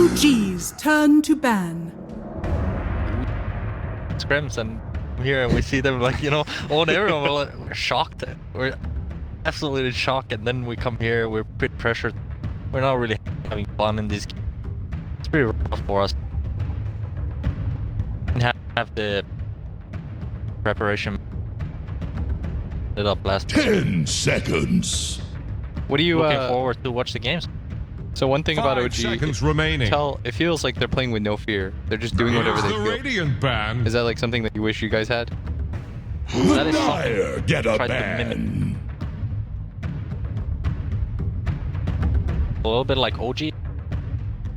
OG's turn to ban. Scrims and here and we see them like, you know, on everyone, we're shocked. We're absolutely shocked, and then we come here, we're pretty pressured. We're not really having fun in this game. It's pretty rough for us. We have the preparation it up last 10 seconds. What do you looking forward to watch the games. So one thing about OG, 5 seconds remaining. it feels like they're playing with no fear. They're just doing whatever they the feel. Radiant ban. Is that like something that you wish you guys had? That is Dire get a tried to mimic. ban. A little bit like OG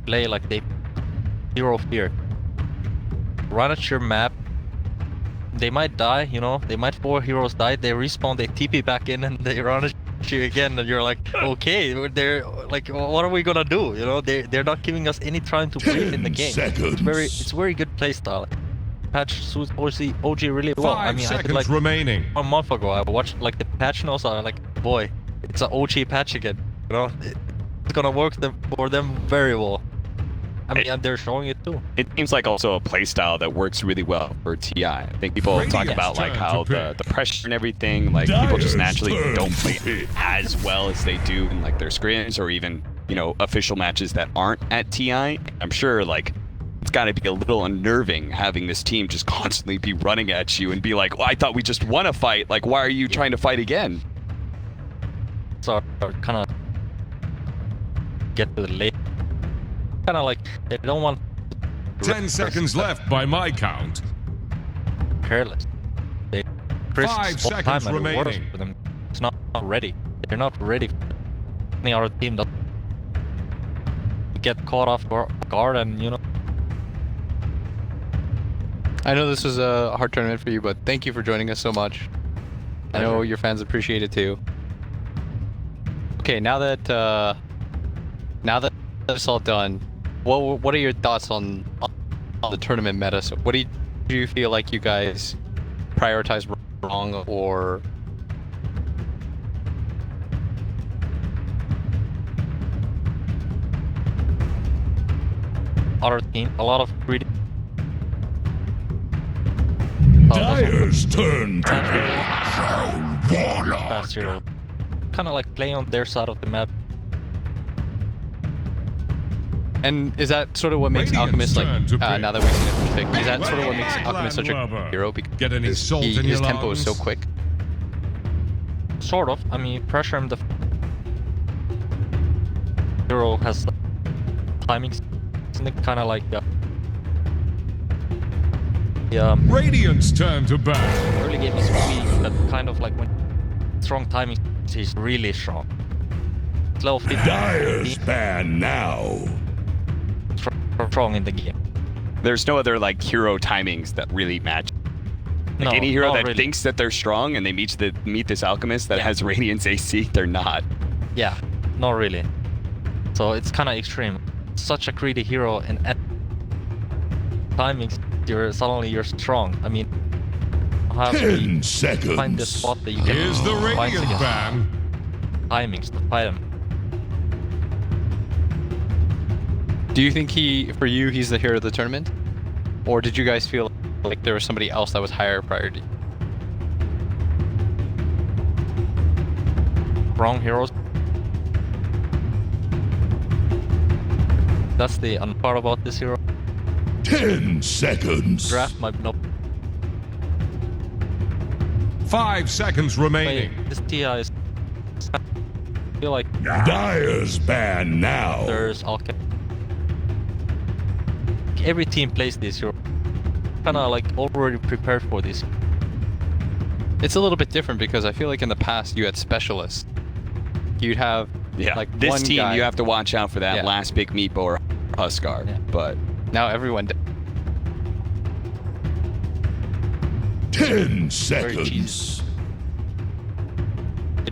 play like they hero fear. Run at your map. They might die, you know, they might 4 heroes die, they respawn, they TP back in and they run at you again, and you're like, okay, they're like, what are we gonna do? You know, they're not giving us any time to breathe in the game. It's very good playstyle. Patch suits OG really well. 5 I mean, seconds I did like remaining. 1 month ago, I watched like the patch notes, I'm like, boy, it's an OG patch again. You know, it's gonna work for them very well. I mean, and they're showing it too. It seems like also a playstyle that works really well for TI. I think people talk about like how the pressure and everything, like people just naturally don't play as well as they do in like their scrims or even, you know, official matches that aren't at TI. I'm sure like it's got to be a little unnerving having this team just constantly be running at you and be like, well, I thought we just won a fight. Like, why are you trying to fight again? So kind of get to the late. Kind of like they don't want 10 seconds left by my count. careless. They 5 seconds remaining. For them. It's not ready. They're not ready. Any other team that get caught off guard, and you know. I know this was a hard tournament for you, but thank you for joining us so much. I know your fans appreciate it too. Okay, now that it's all done, what are your thoughts on the tournament meta? So what do you feel like you guys prioritize wrong, or other team, a lot of greedy. Dire's turn to Faster, kind of like playing on their side of the map. and is that sort of what makes Alchemist like now that we've seen it pick? Is that sort of what makes Alchemist such a hero? Get any Because salt in his your tempo is so lungs? quick. Sort of. I mean, pressure him. The hero has timings, kind of like Radiant's turn to ban. early game is weak, but kind of like when strong timing, he's really strong. Slow 50, Dire's ban now. strong in the game. There's no other like hero timings that really match. Like No, any hero not that really. thinks that they're strong and they meet this alchemist that has Radiant's AC, they're not. Yeah, not really. So it's kind of extreme. Such a greedy hero, and at timings, suddenly you're strong. I mean, how do 10 we seconds. find the spot that you can Here's the fight Radiant against ban. timings to fight him? Do you think for you, he's the hero of the tournament? Or did you guys feel like there was somebody else that was higher priority? Wrong heroes. That's the part about this hero. 10 seconds. Draft might not 5 seconds play. remaining. This TI is. I feel like Dire's ban now. there's every team plays this hero. Kinda like already prepared for this. It's a little bit different because I feel like in the past you had specialists. You'd have like this one team guy. you have to watch out for that last big meepo or Huskar, but Now everyone. 10 Very seconds. cheesy.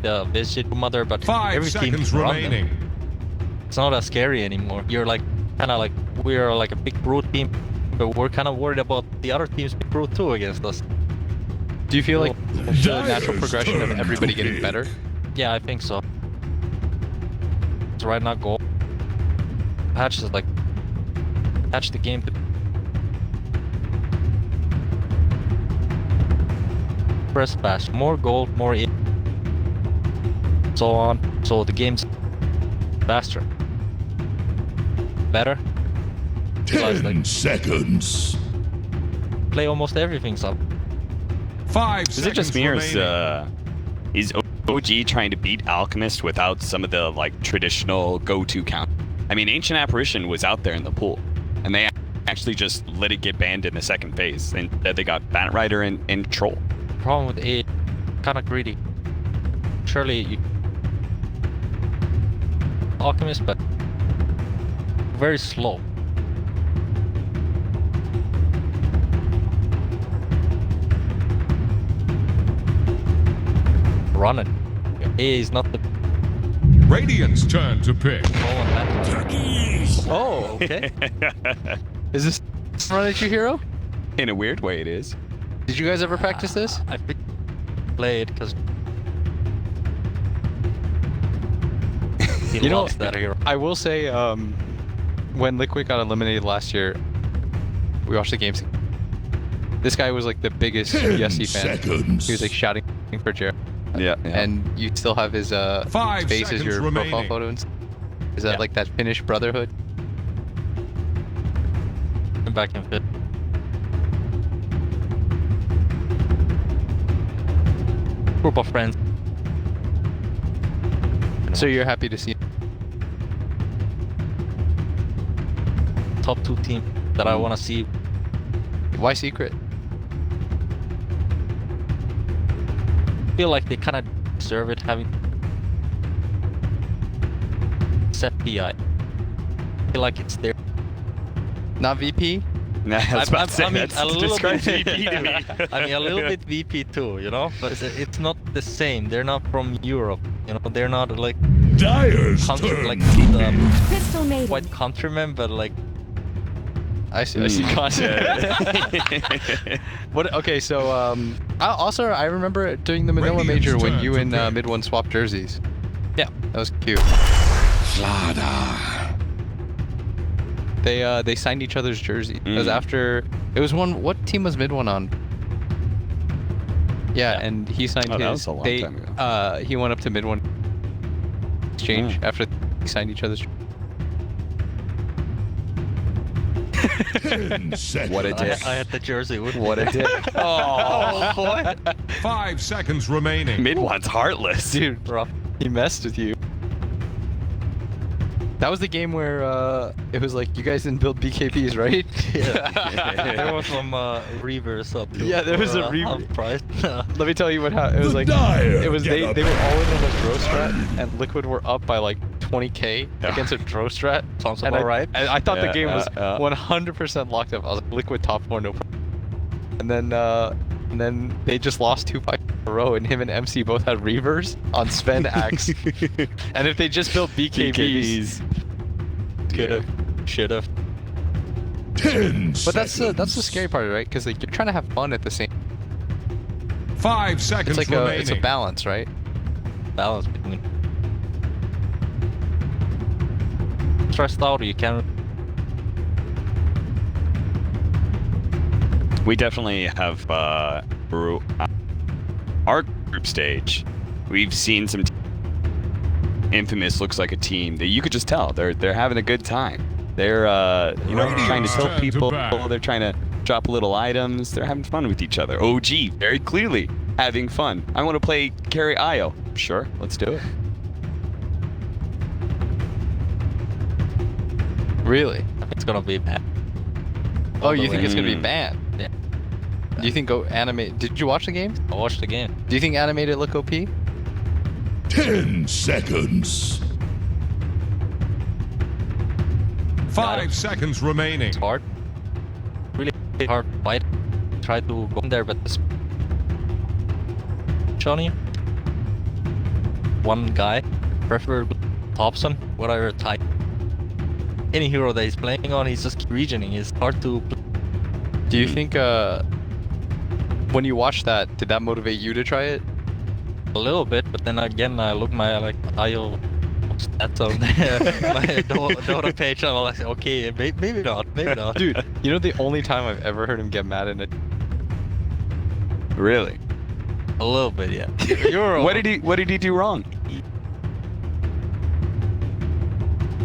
The Vici mother, but 5 every team seconds can run remaining. them. It's not as scary anymore. You're like kind of like we're like a big brute team, but we're kind of worried about the other teams being brute too against us. Do you feel like Dire's the natural progression of turn everybody to getting pick. better? Yeah, I think so. So right now, goal patch is like catch the game. Press fast, more gold, more so on. So the game's faster, better. 10 seconds. Play almost everything's up. 5 Is seconds it just me, or remaining. is OG trying to beat Alchemist without some of the like traditional go-to count? I mean, Ancient Apparition was out there in the pool, and they actually just let it get banned in the second phase, and they got Bat Rider and Troll. Problem with A, kind of greedy. Surely you Alchemist, but very slow. Run it. A is not the Radiant's turn to pick. control on that. Oh, okay. Is this run at your hero? In a weird way, it is. Did you guys ever practice this? I played because he You know, loves that hero. I will say, when Liquid got eliminated last year, we watched the games. This guy was like the biggest 10 Yessi fan. seconds. He was like shouting for Jared. Yeah. And you still have his 5 face as seconds your remaining. profile photo. And is that like that Finnish brotherhood? I'm back in fit. Group of friends. So you're happy to see Top 2 team that I want to see. why secret? Feel like they kind of deserve it having set PI. Feel like it's there. Not VP? Nah, I was about to say, I mean, that's a little describes bit VP to me. I mean, a little bit VP too, you know, but it's not the same. They're not from Europe, you know. They're not like Dyer's country, turn like to pick. Crystal Maiden. white countrymen, but like I see content. What? Okay, so I remember during the Manila Radiant's Major when turn you to and pick. Mid One swapped jerseys. yeah. That was cute. Flada. They signed each other's jersey. It was after it was one. What team was Mid One on? Yeah, and he signed Oh, his. that was a long time ago. He went up to Mid One exchange after they signed each other's. 10 seconds. What a dick. I had the jersey with What a dick. Oh boy, 5 seconds remaining. Mid one's heartless. Dude, rough. he messed with you. That was the game where it was like you guys didn't build BKBs, right? Yeah. There was some reverse up. To Yeah, there was a half price. Let me tell you what happened. It was The like Dire it was get they a were all in on a draw strat, and Liquid were up by like 20k against a draw strat. Sounds And about right. I thought the Yeah, game was yeah. 100% locked up. I was like, Liquid top 4, no problem. And then they just lost 2 fights in a row, and him and MC both had reavers on Sven Axe. And if they just built BKBs, Could've, should've. 10 but that's seconds. the scary part, right? Because like you're trying to have fun at the same. 5 seconds It's like remaining. it's a balance, right? Balance between. Stressed out, you can. We definitely have through our group stage. We've seen some. Infamous looks like a team that you could just tell they're having a good time. They're trying to tilt Turn to people. bat. They're trying to drop little items. They're having fun with each other. OG very clearly having fun. I want to play carry IO. Sure, let's do it. Really? It's gonna be bad. Oh, the you think way. it's gonna be banned? Yeah. Do you think animate? Did you watch the game? I watched the game. Do you think animated look OP? 10 seconds. 5 seconds remaining. It's hard. Really hard fight. Try to go in there, but this Johnny. One guy, preferably Thompson, whatever type. Any hero that he's playing on, he's just regioning. It's hard to. Do you think when you watched that, did that motivate you to try it? A little bit, but then again, I look my IO stats on my Dota page. I'm like, okay, maybe not, maybe not. Dude, you know the only time I've ever heard him get mad in it. Really? A little bit, yeah. You're What did he do wrong?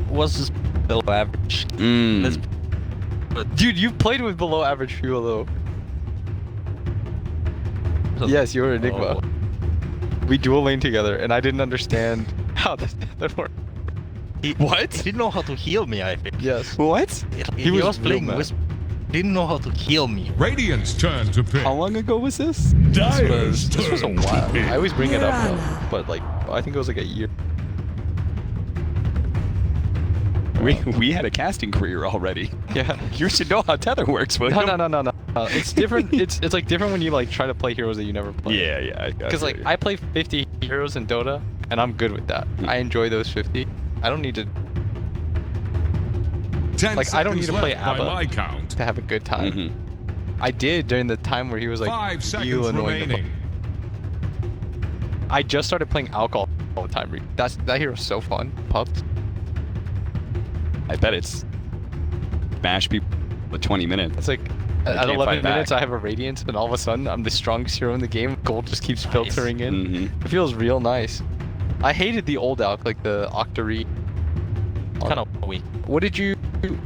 was just below average. Mm. Dude, you've played with below average people though. Yes, you're Enigma. Oh. We dual lane together, and I didn't understand how that worked. What? He didn't know how to heal me, I think. Yes. What? He was was playing real mad. Wisp. Didn't know how to heal me. Radiant's turn to pick. How long ago was this? Dire's This was a turn to while. pick. I always bring it up though, but like I think it was like a year. We had a casting career already. Yeah. You should know how tether works, William. No. It's different. It's like different when you like try to play heroes that you never play. Yeah. Because like I play 50 heroes in Dota, and I'm good with that. I enjoy those 50. I don't need to 10 like, I don't need seconds to play left by ABBA. my count. to have a good time. Mhm. I did during the time where he was like 5 real seconds annoying. remaining. I just started playing alcohol all the time. That hero's so fun. Puffed. I bet it's smash people with 20 minutes. It's like at can't 11 fight minutes back. I have a Radiance, and all of a sudden I'm the strongest hero in the game. Gold just keeps filtering in. Mhm. It feels real nice. I hated the old alc, like the Octarine. Kind of weak. What did you?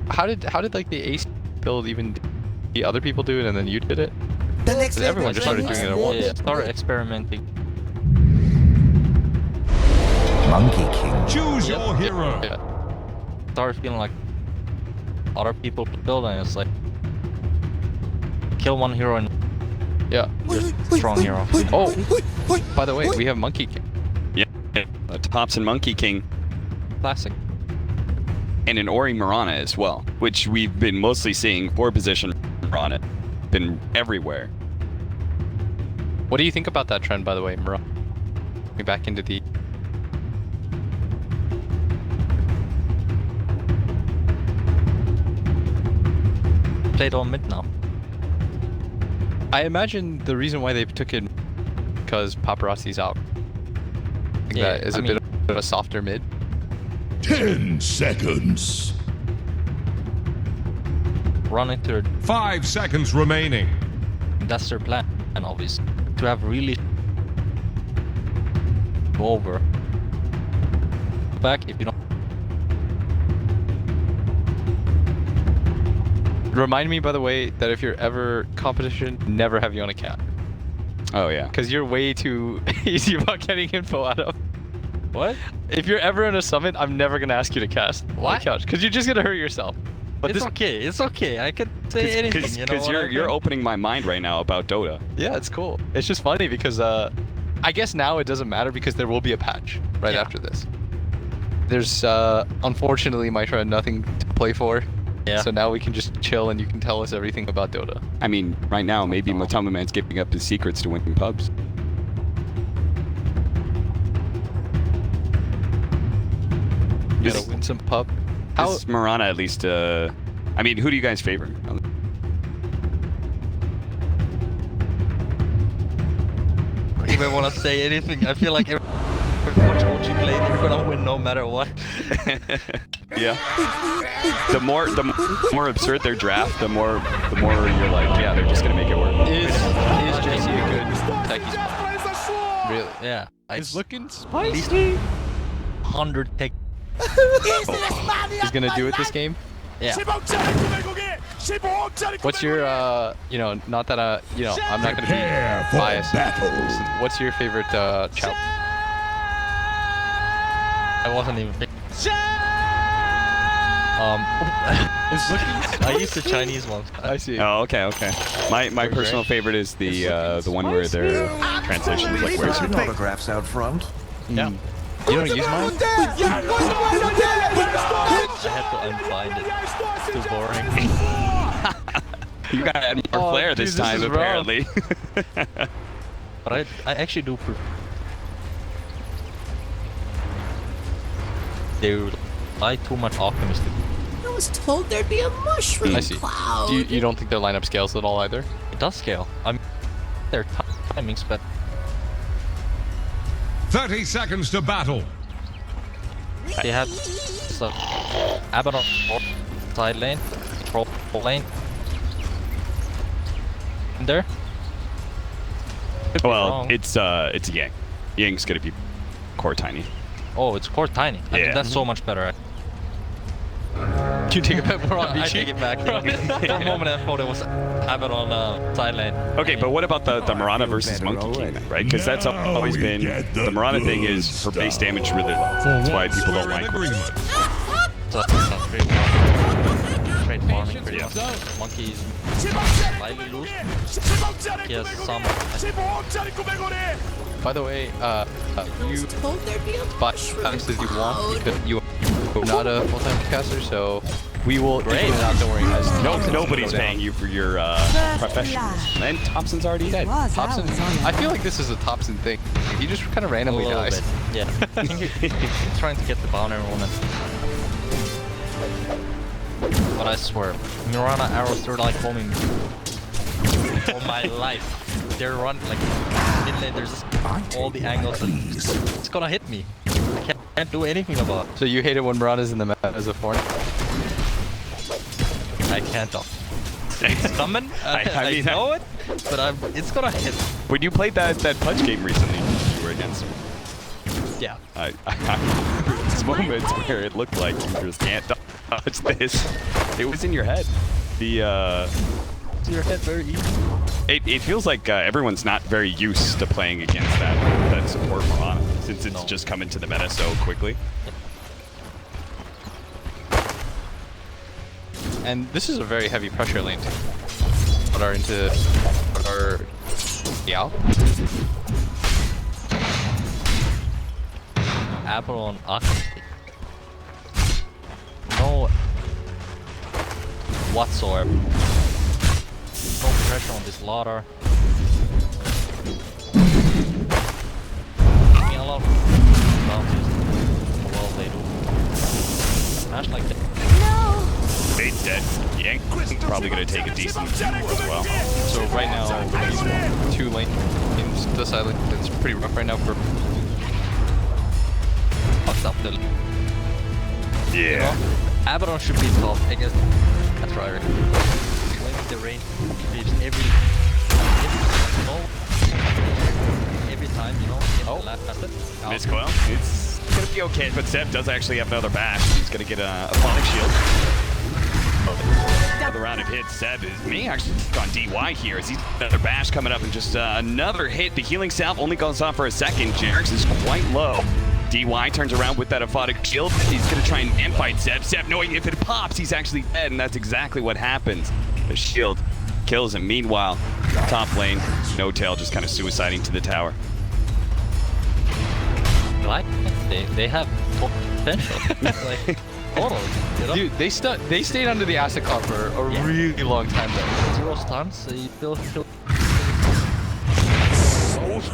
How did like the ace build even? The other people do it and then you did it? The next 'Cause everyone just started doing it at once. Yeah, started experimenting. Monkey King. Choose your hero. Yeah. Started feeling like other people build, and it's like kill one hero and Yeah. just strong hero. Oh, by the way, we have Monkey King. Yeah. Thompson Monkey King Classic. and an Ori Mirana as well, which we've been mostly seeing 4-position Mirana. Been everywhere. What do you think about that trend, by the way, Mura? We back into the. Played on mid now. I imagine the reason why they took it because paparazzi's out. I think Yeah, that is I a mean- bit of a softer mid. 10 seconds. Run into it. 5 seconds remaining. That's their plan, and obviously to have really go over back if you don't. Remind me, by the way, that if you're ever competition, never have you on a cat. Oh yeah. Because you're way too easy about getting info out of. What? If you're ever in a summit, I'm never going to ask you to cast. Why? Because you're just going to hurt yourself. But It's this, okay. It's okay. I can say anything. You know Because what I you're mean? opening my mind right now about Dota. yeah, it's cool. It's just funny because I guess now it doesn't matter because there will be a patch right Yeah. after this. There's unfortunately, Mitra, nothing to play for. Yeah. So now we can just chill and you can tell us everything about Dota. I mean, right now maybe Matama Man's giving up his secrets to winning pubs. You This- gotta win some pub. How? This Mirana at least. I mean, who do you guys favor? don't even want to say anything. I feel like every much OG play, they're gonna win no matter what. Yeah. The more absurd their draft, the more you're like, yeah, they're just gonna make it work. Is JC a good techie spot? Really? Yeah. He's looking at least 100 tech. He's gonna do it this game. Yeah. What's your not that I'm not gonna Prepare be for biased. battle. What's your favorite chow? I wasn't even. I used the Chinese ones. I see. Oh, okay. My personal favorite is the one where their translation is like, "Where's your name?" Autographs out front. Yeah. You don't use mine? I had to unbind it. It's too boring. You gotta add more Oh, flair dude, this this time, is wrong. apparently. But I actually do prefer. They lie too much optimistic. I was told there'd be a mushroom I see. cloud. You don't think their lineup scales at all either? It does scale. I mean, their timings, but 30 seconds to battle. They have so Abaddon side lane, pro lane. There. Could be Well, wrong. it's Yang. Yang's gonna be core tiny. Oh, it's core tiny. I Yeah. mean, that's so much better. You take a bet more on I Vici? take it back. For a moment I thought it was Abaddon side lane. Okay, but what about the Mirana versus Monkey King, then, right? Because that's always been the Mirana thing is her base damage really low. That's why people don't like her. So that's great farming pretty much. Monkey's slightly loose. He has some. By the way, you Told there'd be a buy mushroom as you want cloud. because you are not a full-time caster, so we will Great. even out. Don't worry, guys. Nobody's paying you for your professionals. And Thompson's already dead. Thompson, I feel like this is a Thompson thing. He just kind of A randomly little dies. bit. Yeah. I think he's trying to get the bounty woman. But I swear, Mirana arrows, they're like homing me. For my life. They're running like mid lane, there's just all the angles and it's gonna hit me. I can't do anything about it. So you hate it when Mirana's in the map as a foreign? I can't stop. It's coming. I I mean, know it, but it's gonna hit. When you played that Pudge game recently, you were against him. Yeah. I remember these moments where it looked like you just can't dodge this. It was in your head. To your head very easy. It feels like everyone's not very used to playing against that support Mirana, since it's just come into the meta so quickly. And this is a very heavy pressure lane too. What are into what are yeah. Apple on Ox. No whatsoever. No pressure on this ladder. Taking a lot of bounties. Well, they do. Smash like that. Fade's dead. Yang probably gonna take a decent as well. So right now these 2 lanes, the side lane, it's pretty rough right now for Fucks up the. Yeah. Abaddon should be top against that driver. Playing the range creeps every time, you know. Oh. Last it. Miss Coil. It's gonna be okay, but Seb does actually have another bash. He's gonna get a Phonic Shield. Another round of hits. Seb may actually on DY here as he's another bash coming up and just another hit. The healing salve only goes on for a second. Jerix is quite low. DY turns around with that Aphotic Shield. He's going to try and fight Seb. Seb, knowing if it pops, he's actually dead, and that's exactly what happens. The shield kills him. Meanwhile, top lane, No Tail just kind of suiciding to the tower. Like they have potential. Like totally. You know? dude, they stayed under the acid cloud for a really long time though. 0 stuns, so you still kill.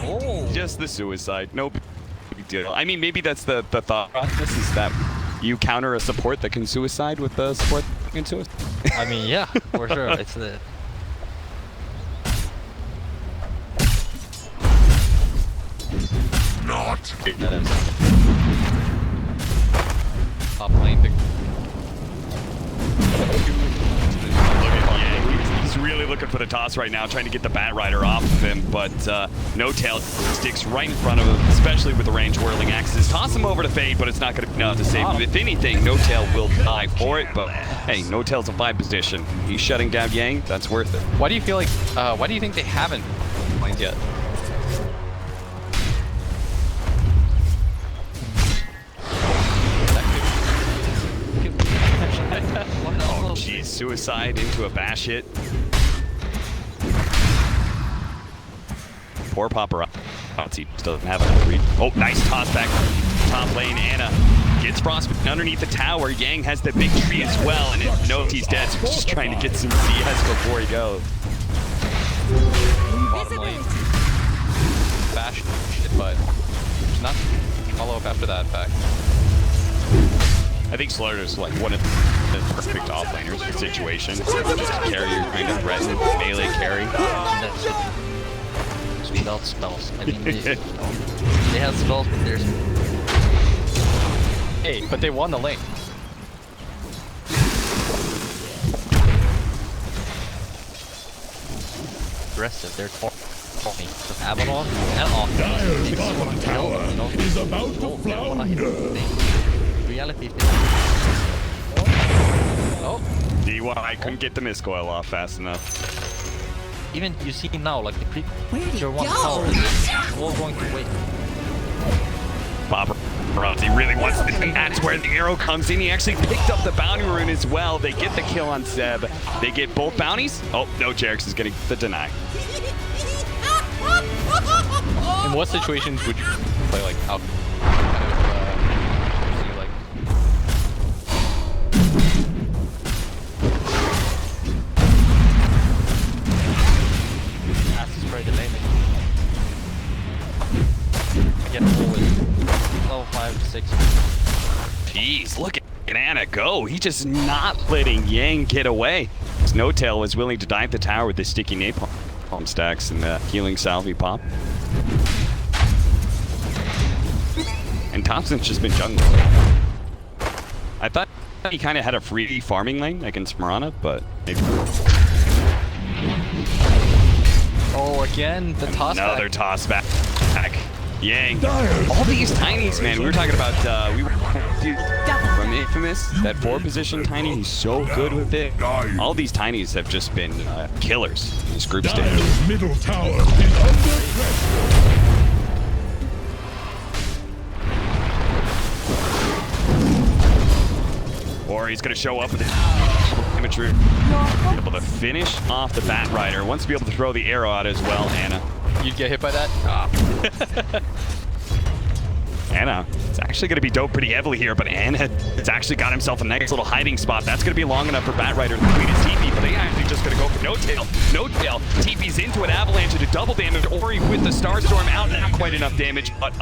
Oh. Just the suicide. No big deal. I mean, maybe that's the thought process is that you counter a support that can suicide with the support that can suicide. I mean, yeah, for sure. It's the. Not. That is. Top lane. He's really looking for the toss right now, trying to get the Bat Rider off of him, but No Tail sticks right in front of him, especially with the range whirling axes. Toss him over to Fade, but it's not going to be enough to save him. If anything, No Tail will die for it, but hey, No Tail's a 5 position. He's shutting down Yang, that's worth it. Why do you feel like? Why do you think they haven't played yet? Oh, jeez, suicide into a bash hit. Poor Paparazzi doesn't have enough read. Oh, nice toss back. Top lane, Anna gets Frostbite underneath the tower. Yang has the big tree as well, and it knows he's dead, so he's just trying to get some CS before he goes. Bottom lane. Bash shit, but there's not follow up after that fact. I think Slaughter's like one of the perfect offlaners for the situation. Just carrier kind of threaten, melee carry. Without spells. I mean, they have spells, but there's Hey, but they won the lane. Aggressive. They're 20. So Abaddon and off. Dire's bottom tower is about to flounder. Reality. Oh, DY couldn't get the mist coil off fast enough. Even you see now, like the Where'd he creature one go? tower is all going to wait. Paparazzi really wants this, and that's where the arrow comes in. He actually picked up the bounty rune as well. They get the kill on Seb. They get both bounties. Oh, no, Jerix is getting the deny. in what situations would you play like out? Spray the lane. Get always level 5 to 6. Jeez, look at Anna go. He just not letting Yang get away. Snowtail was willing to dive the tower with the sticky napalm stacks and the healing salvi pop. And Thompson's just been jungling. I thought he kind of had a free farming lane against Mirana, but maybe. Oh, again, the toss Another back. toss back. Yang. All these tinies, man. We were talking about, from Infamous, that 4-position tiny. He's so good with it. All these tinies have just been killers in this group stage. Dire's middle tower is under pressure. Or he's going to show up with his imagery. Able to finish off the Bat Rider. Wants to be able to throw the arrow out as well, Anna. You'd get hit by that? Anna, it's actually going to be dope pretty heavily here, but Anna has actually got himself a nice little hiding spot. That's going to be long enough for Bat Rider to complete his TP, but they actually just going to go for No Tail. No Tail TP's into an avalanche to double damage. Ori with the Starstorm out, not quite enough damage, but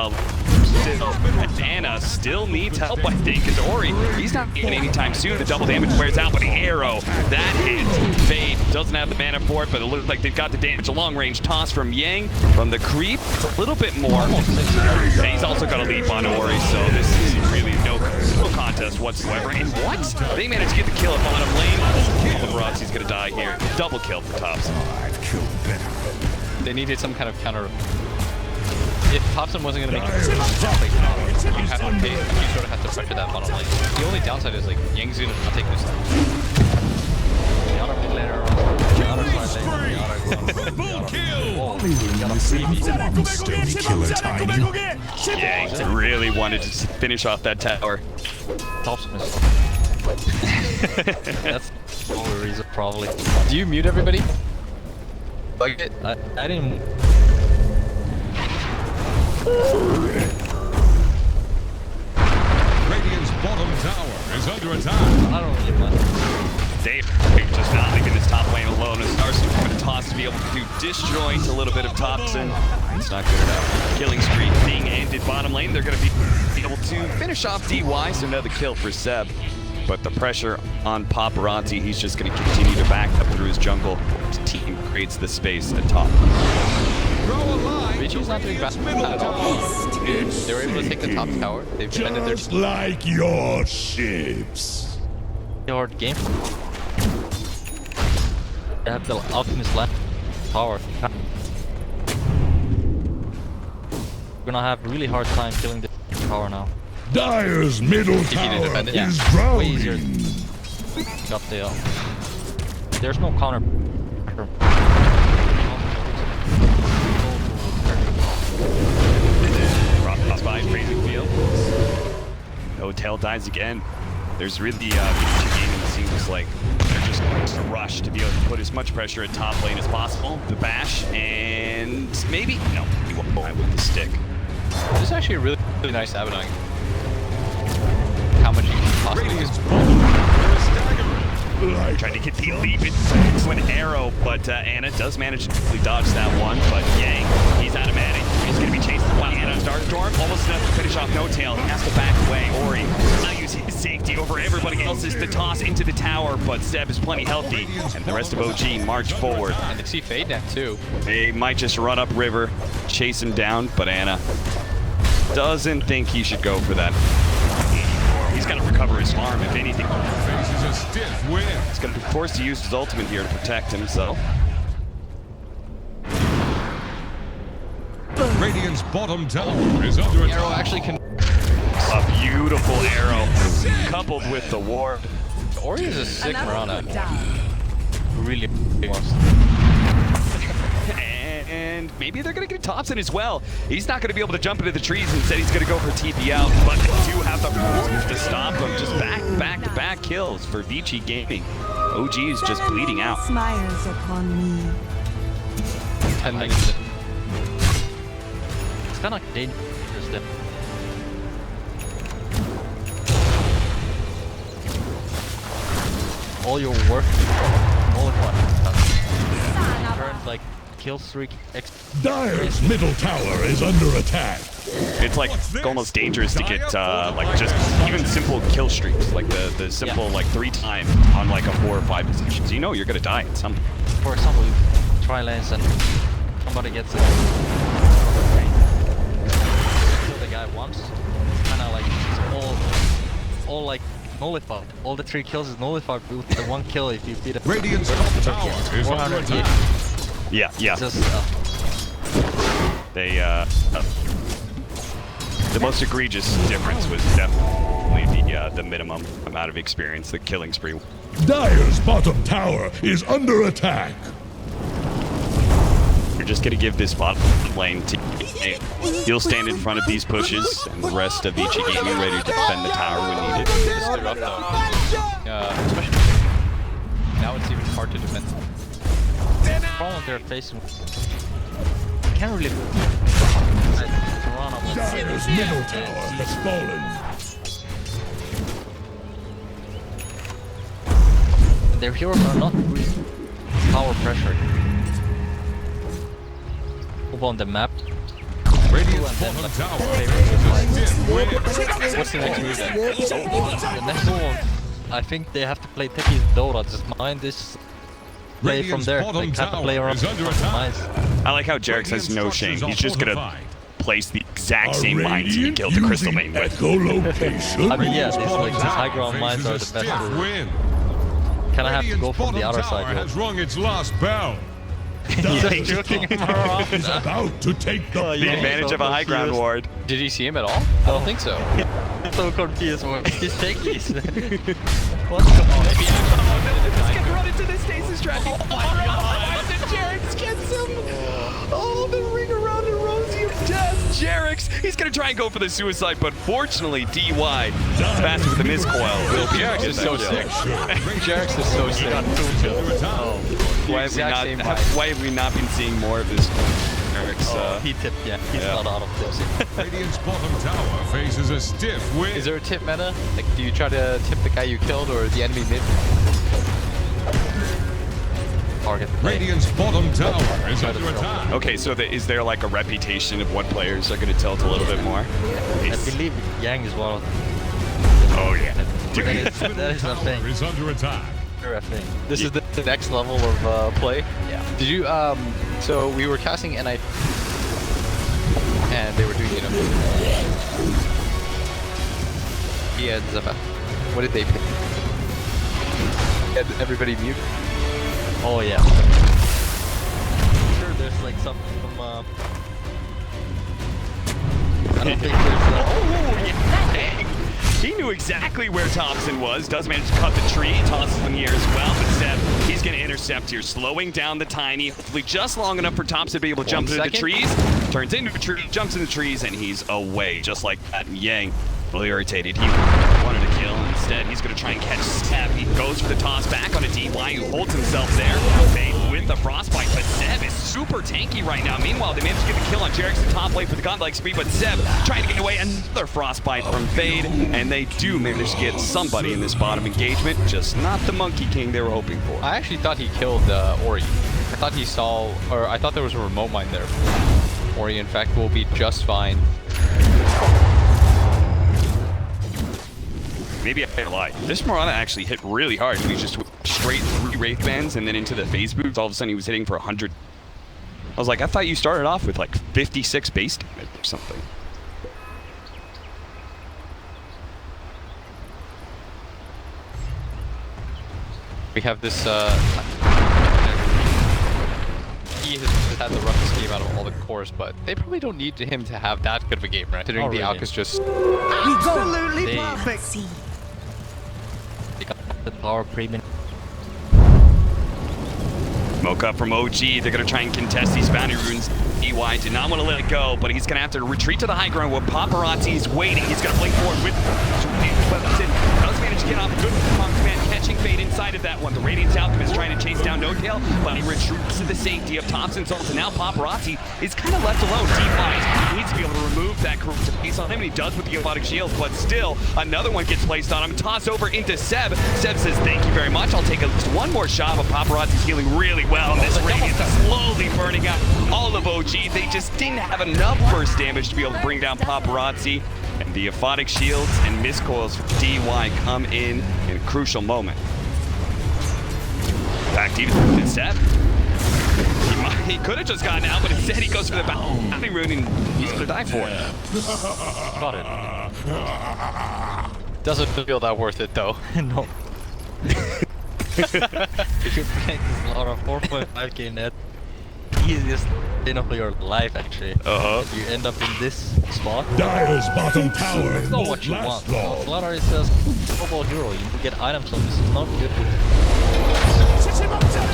Anna still needs help, I think, because Ori, he's not getting anytime soon. The double damage wears out, but the arrow, that hit, Fade doesn't have the mana for it, but it looks like they've got the damage. A long-range toss from Yang, from the creep, a little bit more. And he's also got a leap on Ori, so this is really no contest whatsoever. And what? They managed to get the kill at bottom lane. Paparazzi's gonna die here. Double kill for Thompson. They needed some kind of counter. If Thompson wasn't going to make it, you sort of have to pressure that bottom lane. The only downside is like Yang's going to take this. The other mid laner, the other side lane, the other Killer tiny. Yang really wanted to finish off that tower. Thompson is. That's the only reason, probably. Do you mute everybody? Like it? I didn't. Radiant's bottom tower is under attack. I don't really mind. Dave just not leaving this top lane alone. A Starstream going to toss to be able to disjoint a little bit of Thompson. It's not good enough. Killing streak being ended bottom lane. They're going to be able to finish off DY, so another kill for Seb. But the pressure on Paparazzi, he's just going to continue to back up through his jungle. His team creates the space at top. Vici's not doing bad at all. They were able to take the top tower. They've defended their Just like your ships. Hard game. They have the Alchemist left power. We're gonna have really hard time killing the power now. Dire's middle tower defend it? is Yeah. Way easier. drowning. Got the. There's no counter. Cross by Freezing Field. No Tail dies again. There's really Vici gaming seems like they're just going to rush to be able to put as much pressure at top lane as possible. The bash and maybe no, he won't buy with the stick. This is actually a really, really nice Abaddon. How much you can possibly use. Trying to get the leap into an arrow, but Anna does manage to quickly dodge that one. But Yang, he's out of mana. He's going to be chased by Anna. Starstorm, almost enough to finish off No Tail. He has to back away. Ori now using his safety over everybody else's to toss into the tower, but Seb is plenty healthy, and the rest of OG march forward. And they see Fade now too. They might just run up river, chase him down, but Anna doesn't think he should go for that. farm, if anything. Faces a stiff win. He's going to be forced to use his ultimate here to protect himself. Radiant's bottom tower is under attack. Arrow actually can. A beautiful arrow, coupled with the ward. Ori is a sick Marana. Really wants. And maybe they're going to get Thompson as well. He's not going to be able to jump into the trees. Instead, he's going to go for TP out. But they do have the moves to stop him. Just back-to-back kills for Vici Gaming. OG is just bleeding out. Smiles upon me. 10 minutes. It's kind of dangerous. That all your work, all of what turns like kill streak. Dire's middle tower is under attack. It's like almost dangerous to get like just even simple kill streaks, like the simple like 3 times on like a 4 or 5 positions. You know you're gonna die at some. For example, you try lanes and somebody gets it. Kill the guy once. It's kind of like it's all like nullified. All the 3 kills is nullified with the 1 kill if you beat a Radiant's top tower is under 480. attack. Yeah. Just They the most egregious difference was definitely the minimum amount of experience, the killing spree. Dire's bottom tower is under attack. You're just gonna give this bot lane to he'll stand in front of these pushes, and the rest of Vici Gaming ready to defend the tower when needed. Stood up though. Especially now it's even hard to defend. the problem they're facing. Can't really. Dire's middle tower has fallen. Their heroes are not really power pressured. Move on the map. Radiant's bottom tower is a stiff win. What's the next move then? The next one, I think they have to play Techi's DotA. Just mind this play from Radiant's there. bottom Like have to play tower around is under attack. mines. I like how Jarex has no shame. He's just gonna place the exact same mines he Radiant killed the Crystal using Main with. echolocation. I mean, yeah, Radiant's these, bottom like, these tower high ground mines are the faces a best stiff for- win. Kind of have to go Radiant's from the bottom other tower side. has rung its last bell. Just joking around. Is about to take the Oh, The yeah. advantage of a high ground ward. Did he see him at all? I don't think so. I'm so confused. He's Techies. What's going on? Let's get run into the stasis trap. Oh my god! Jarex gets him! Oh, the ring around the rosy of death. Jarex, he's gonna try and go for the suicide, but fortunately, DY, faster with the miscoil, will be Jarex is so sick. Jarex is so sick. Why have we not been seeing more of this? Jarex, He tipped, yeah. He's not out of tips. Radiant's bottom tower faces a stiff win. Is there a tip meta? Like, do you try to tip the guy you killed or the enemy mid? Target. Radiant's bottom tower is under attack. Okay, so is there like a reputation of what players are gonna tilt a little bit more? I believe Yang is one of them. Oh yeah. That is a thing. Tower is under attack. A thing. This is the next level of play. Yeah. Did you, so we were casting NI, and they were doing, you know, he had Zephyr. What did they pick? Had everybody mute? Oh yeah. Sure, there's like something from. I don't think there's. Oh, yeah, dang. He knew exactly where Thompson was. Does manage to cut the tree, tosses him in the air as well. But Seb, he's going to intercept here, slowing down the Tiny. Hopefully just long enough for Thompson to be able to jump into the trees. Turns into a tree, jumps in the trees, and he's away. Just like that. And Yang, really irritated. He wanted to kill. Instead, he's going to try and catch Seb. He goes for the toss back on a DY who holds himself there. Fade with the frostbite, but Seb is super tanky right now. Meanwhile, they managed to get the kill on Jarex, the top lane for the godlike speed, but Seb trying to get away. Another frostbite from Fade, and they do manage to get somebody in this bottom engagement, just not the Monkey King they were hoping for. I actually thought he killed Ori. I thought he saw, or I thought there was a remote mine there. Ori, in fact, will be just fine. Maybe I lied. This Mirana actually hit really hard. He was just straight through Wraith Bands and then into the phase boots. All of a sudden he was hitting for 100. I was like, I thought you started off with like 56 base damage or something. We have this, he has had the roughest game out of all the cores, but they probably don't need him to have that good of a game, right? Considering the Alk is just... Absolutely perfect. They got the power premium. Smoke up from OG. They're going to try and contest these bounty runes. EY did not want to let it go, but he's going to have to retreat to the high ground where Paparazzi is waiting. He's going to blink forward with Wellington. Does manage to get off. Good man catching fade inside of that one. The Radiance Alchemist trying to chase down No-Tail, but he retreats to the safety of Thompson's ult. And now Paparazzi is kind of left alone. He needs to be able to remove that corruptive piece on him, and he does with the Aquatic Shield, but still, another one gets placed on him. Toss over into Seb. Seb says, thank you very much. I'll take at least one more shot, but Paparazzi's healing really well. And this Radiance is slowly burning out all of OG. They just didn't have enough burst damage to be able to bring down Paparazzi. And the Aphotic Shields and Miscoils for DY come in a crucial moment. Back to even Seb. He could have just gotten out, but instead he goes for the bounty rune and he's going to die for it. Got it. Doesn't feel that worth it, though. No. If you're playing this lot of 4.5k net, easiest win of your life, actually. You end up in this spot. Dire's bottom tower It's not what you want. Slaughter is just global hero. You get items, so this is not good.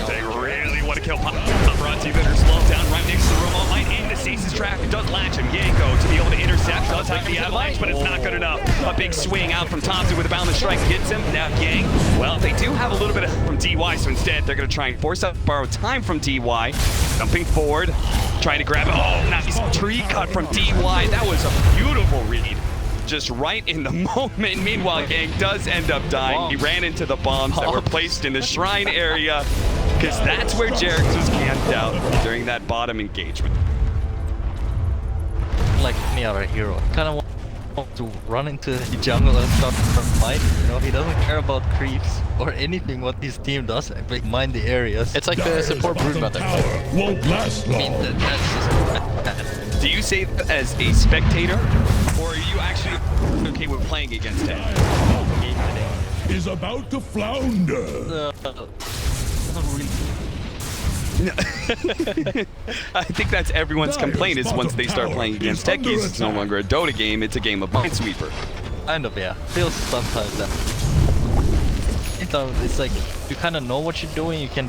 They really want to kill Paparazzi. Better slow down right next to the remote line into Stasis trap. It does latch him. Yanko to be able to intercept. Does have the avalanche, but it's not good enough. A big swing out from Thompson with a boundless strike gets him. Now Yang, well, they do have a little bit of from DY, so instead they're going to try and force out borrow time from DY. Jumping forward, trying to grab it. Oh, nice tree cut from DY. That was a beautiful read. Just right in the moment. Meanwhile, Yang does end up dying. He ran into the bombs that were placed in the shrine area, because that's where Jerix was camped out during that bottom engagement. Like any other hero, kind of want to run into the jungle and start fighting. You know, he doesn't care about creeps or anything what his team does. But mind the areas. It's like the support brood method. Won't last I mean, long. that's just. Do you say that as a spectator, or are you actually okay with playing against him? Is about to flounder. I think that's everyone's complaint is once they start playing against techies, it's no longer a Dota game, it's a game of Minesweeper. Kind of, yeah. Feels sometimes that. It's like you kind of know what you're doing, you can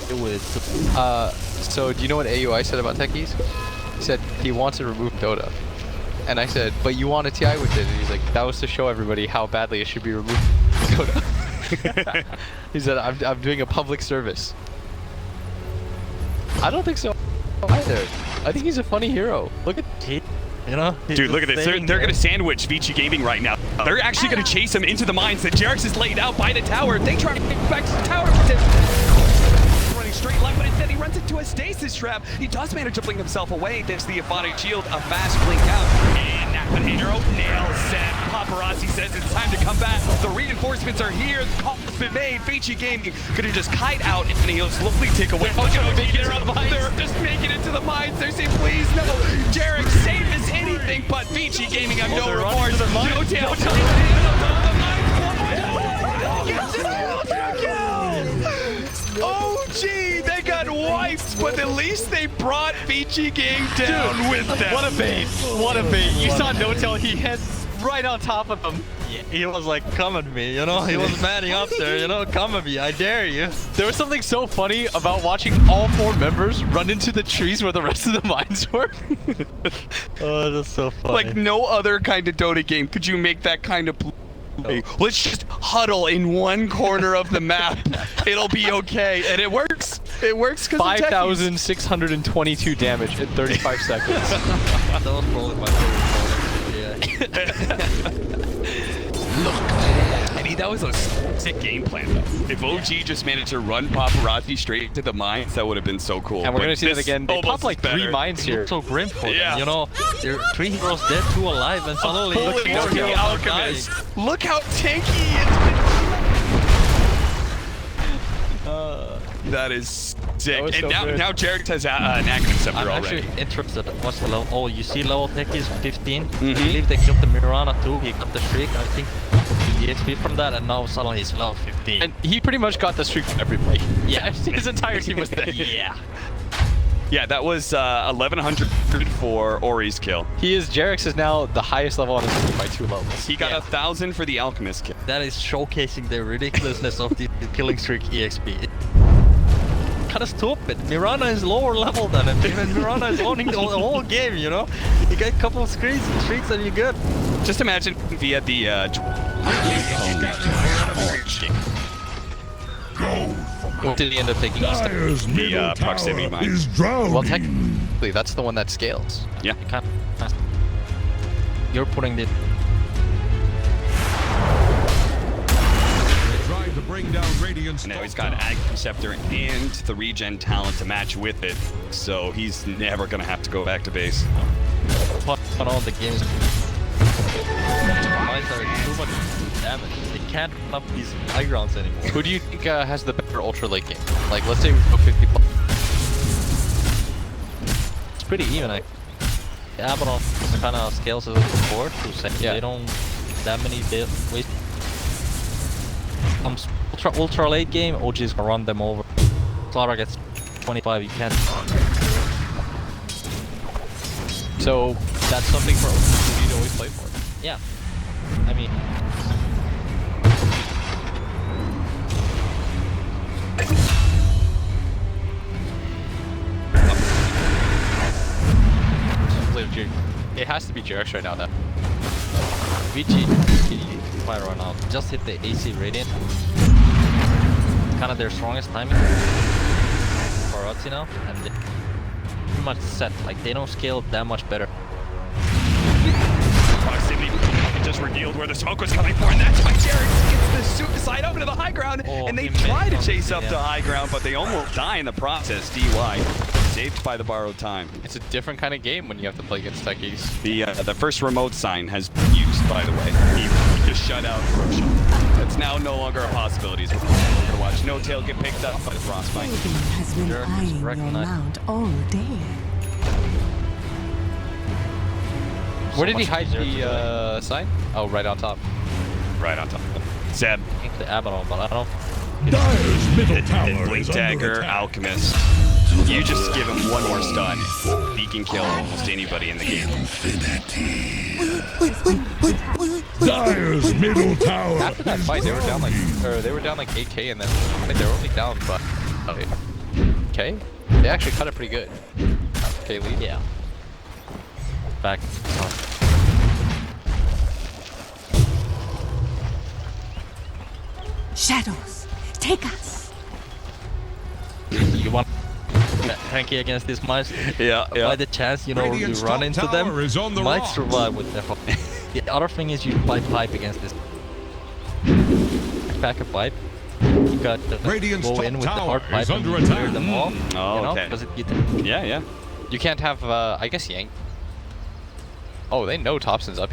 do it. So do you know what AUI said about techies? He said he wants to remove Dota. And I said, but you want a TI with it. And he's like, that was to show everybody how badly it should be removed from Dota. He said, I'm doing a public service. I don't think so either. I think he's a funny hero. Look at You know? Dude, look at this. They're going to sandwich Vici Gaming right now. They're actually going to chase him into the mines that Jerix is laid out by the tower. They try to get back to the tower. Running straight left, but instead he runs into a stasis trap. He does manage to blink himself away. There's the Aphotic Shield, a fast blink out. And Hero nails set. Paparazzi says it's time to come back. The reinforcements are here. The call has been made. Vici Gaming going to just kite out and he'll slowly take away. Look at OG. They're just making it to the mines. They're saying, please, no. Jerix, save as anything but Vici Gaming. I'm no remorse. No-Tail. OG, they got wiped, but at least they brought Vici Gang down with them. what a bait. What a bait. You saw No-Tail, he hit right on top of him. Yeah, he was like, come at me, you know? He was manning up there, you know? Come at me, I dare you. There was something so funny about watching all 4 members run into the trees where the rest of the mines were. Oh, that's so funny. Like no other kind of Dota game could you make that kind of play. Let's just huddle in one corner of the map. It'll be okay. And it works. It works because 5,622 damage in 35 seconds. That was probably my favorite moment. Look, I mean, that was a sick game plan, though. If OG just managed to run Paparazzi straight to the mines, that would have been so cool. And we're going to see that again. They popped like 3 mines here. So grim for them, you know? There are 3 heroes dead, 2 alive, and suddenly look at the Alchemist. Look how tanky it's been. That is sick. That And so now Jerix has an active scepter I'm already. actually interested. What's the level? Oh, you see level tech is 15. I believe they killed the Mirana too. He got the streak. I think EXP from that, and now suddenly he's level 15. And he pretty much got the streak for everybody. Yeah. His entire team was there. Yeah. Yeah, that was 1100 for Ori's kill. Jarex is now the highest level on his team by 2 levels. He got 1,000 for the Alchemist kill. That is showcasing the ridiculousness of the killing streak EXP. Kinda stupid. Mirana is lower level than him. Even Mirana is owning the whole game, you know? You get a couple of streaks and you're good. Just imagine if he had the What did he end up taking? the proximity mine. Well, technically, that's the one that scales. Yeah. You can't. You're putting the. Trying to bring down Radiant's And now he's got Ag Scepter and the regen talent to match with it, so he's never gonna have to go back to base. On all the games. Mines are too much damage. They can't run up these high grounds anymore. Who do you think has the better ultra late game? Like, let's say we go 50 plus. It's pretty even. Abaddon kind of scales as a support. They don't that many waste. Ultra late game, OG's gonna run them over. Slaughter gets 25. You can't. So that's something for OG to always play for. Yeah. I mean. It has to be Jarex right now, then. Vici might run out. Just hit the AC Radiant. Kind of their strongest timing for Otzi now, and they pretty much set. Like they don't scale that much better. Proximity just revealed where the smoke was coming for, and that's why Jarex gets the suicide up into the high ground, and they try to chase up to high ground, but they almost die in the process. DY saved by the borrowed time. It's a different kind of game when you have to play against techies. The first remote sign has been used, by the way. He just shut out Roshan. That's now no longer a possibility. So we're gonna watch No Tail get picked up by the Frostbite. Has been eyeing your mount all day. Where did he hide the sign? Oh, right on top. Right on top. Zeb. I think the Abaddon, but I don't. Dyer's middle tower Blink is under Dagger, attack. Alchemist. You just give him one more stun. He can kill almost anybody in the game. Dyer's middle tower. After that fight, they were down like 8k, and then I think they were only down by okay. They actually cut it pretty good. Okay, lead. Yeah. Back. Shadows, take us. You want Hanky against these mice? Yeah, By the chance, you know, Radiant's you run top into tower them, is on the might rise. survive with them. The other thing is you play pipe against this. Back a pipe. You got to Radiant's go top in with the tower hard pipe is and under you clear attack. them all. Oh, You know, okay. because Yeah. You can't have, I guess Yank. Oh, they know Thompson's up.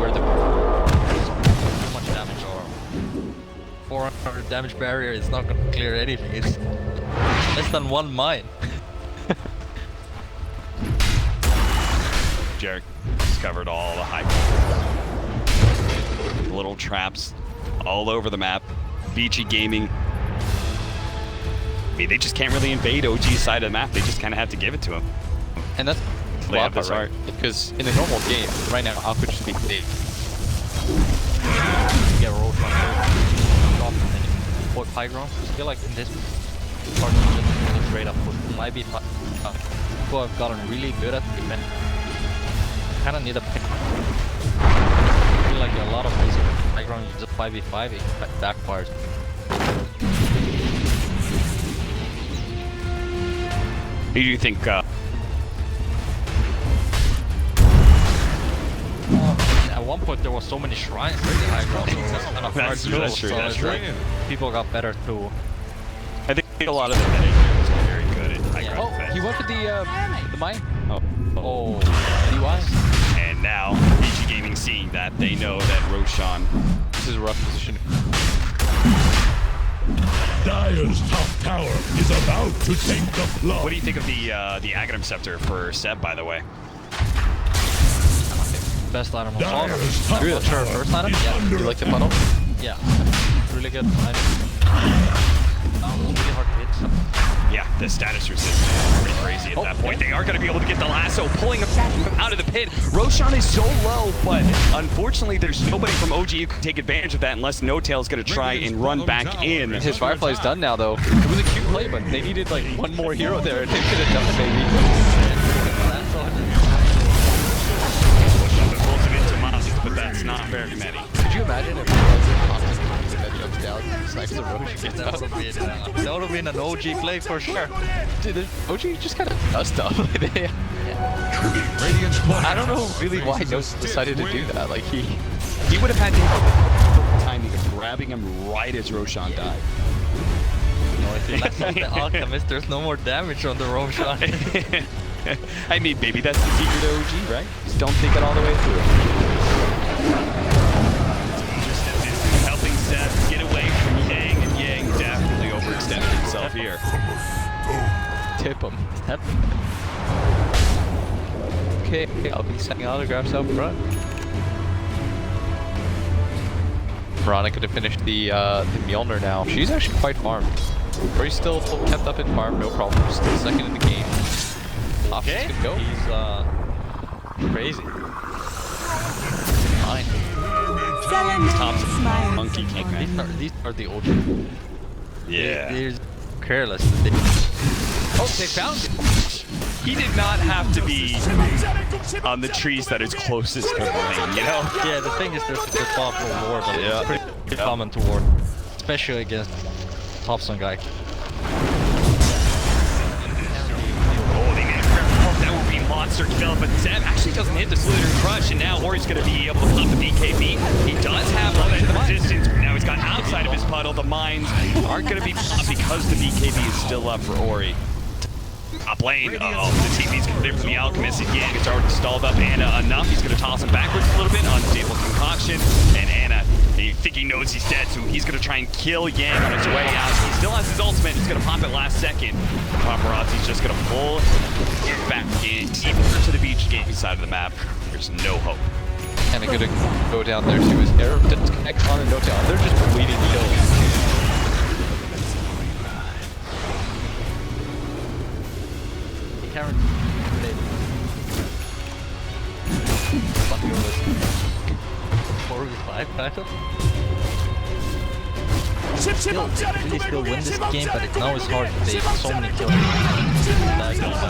where the too much damage or 400 damage barrier is not going to clear anything. It's less than one mine. Jarek discovered all the high little traps all over the map. Vici Gaming. I mean, they just can't really invade OG's side of the map. They just kind of have to give it to him. And that's Lay out part, this right? art. Because in a normal game, right now, Alpha should be dead. You get rolled from drop and then you put high ground. I feel like in this part you just really straight up push. Might be people have gotten really good at defense. Kinda need a pick. I feel like a lot of these high ground you just 5v5 it backfires. Who do you think At one point there was so many shrines in the high ground, so it was kind of hard That's to true, do. that's true, So that's it's true. like people got better too. I think a lot of the meta are very good at high ground Oh, defense. he went for the mine. Oh, DY. And now, Vici Gaming seeing that, they know that Roshan. This is a rough position. Dyer's top tower is about to take the floor. What do you think of the Aghanim Scepter for Seb, by the way? best item of all. Dire's I'm not sure first item. Yeah, You like the funnel? yeah, really good item. Really hard to hit. Yeah, the status resistance is pretty crazy at that point. They are going to be able to get the lasso, pulling him out of the pit. Roshan is so low, but unfortunately, there's nobody from OG who can take advantage of that unless No Tail's going to try and run back in. His Firefly's done now, though. It was a cute play, but they needed like one more hero there, and they could have done it, maybe. Pulls him into Mouse, but that's not very many. Could you imagine if it was a Thompson that jumps down, snipes the Roche, gets out? That would have been an OG play for sure. Dude, OG just kind of does stuff. I don't know really why No decided to do that. Like he would have had to have timing of grabbing him right as Roshan died. No, if you like the Alchemist, there's no more damage on the Roshan. I mean, maybe that's the secret of OG, right? Just don't think it all the way through. Helping Seth get away from Yang, and Yang definitely overextended himself here. tip him. Okay, I'll be sending autographs out front. Veronica to finish the Mjolnir now. She's actually quite farmed. Rory's still kept up in farm, no problem. Still second in the game. Okay, can go. He's crazy. Fine. Thompson, Monkey King, man. These are the old. Yeah. They're careless. Oh, they found it. He did not have to be on the trees that is closest to the lane, you know? Yeah, the thing is there's a good top for ward, but it's pretty common to ward. Especially against Thompson guy. That would be monster kill, but Zeb actually doesn't hit the Slither Crush, and now Ori's going to be able to pop the BKB. He does have a little bit of resistance, but now he's got outside of his puddle. The mines aren't going to be popped because the BKB is still up for Ori. Top lane, uh-oh, the TP's coming in from the Alchemist, and Yang is already stalled up Anna enough. He's going to toss him backwards a little bit, unstable concoction, and Anna, I think he knows he's dead, so he's going to try and kill Yang on his way out. He still has his ultimate, he's going to pop it last second. Paparazzi's just going to pull it back in, deeper to the beach game side of the map. There's no hope. And I'm gonna go down there to his air disconnect on and no down. They're just bleeding kills. Karen. Really still win this game, but now it's hard to take so many kills.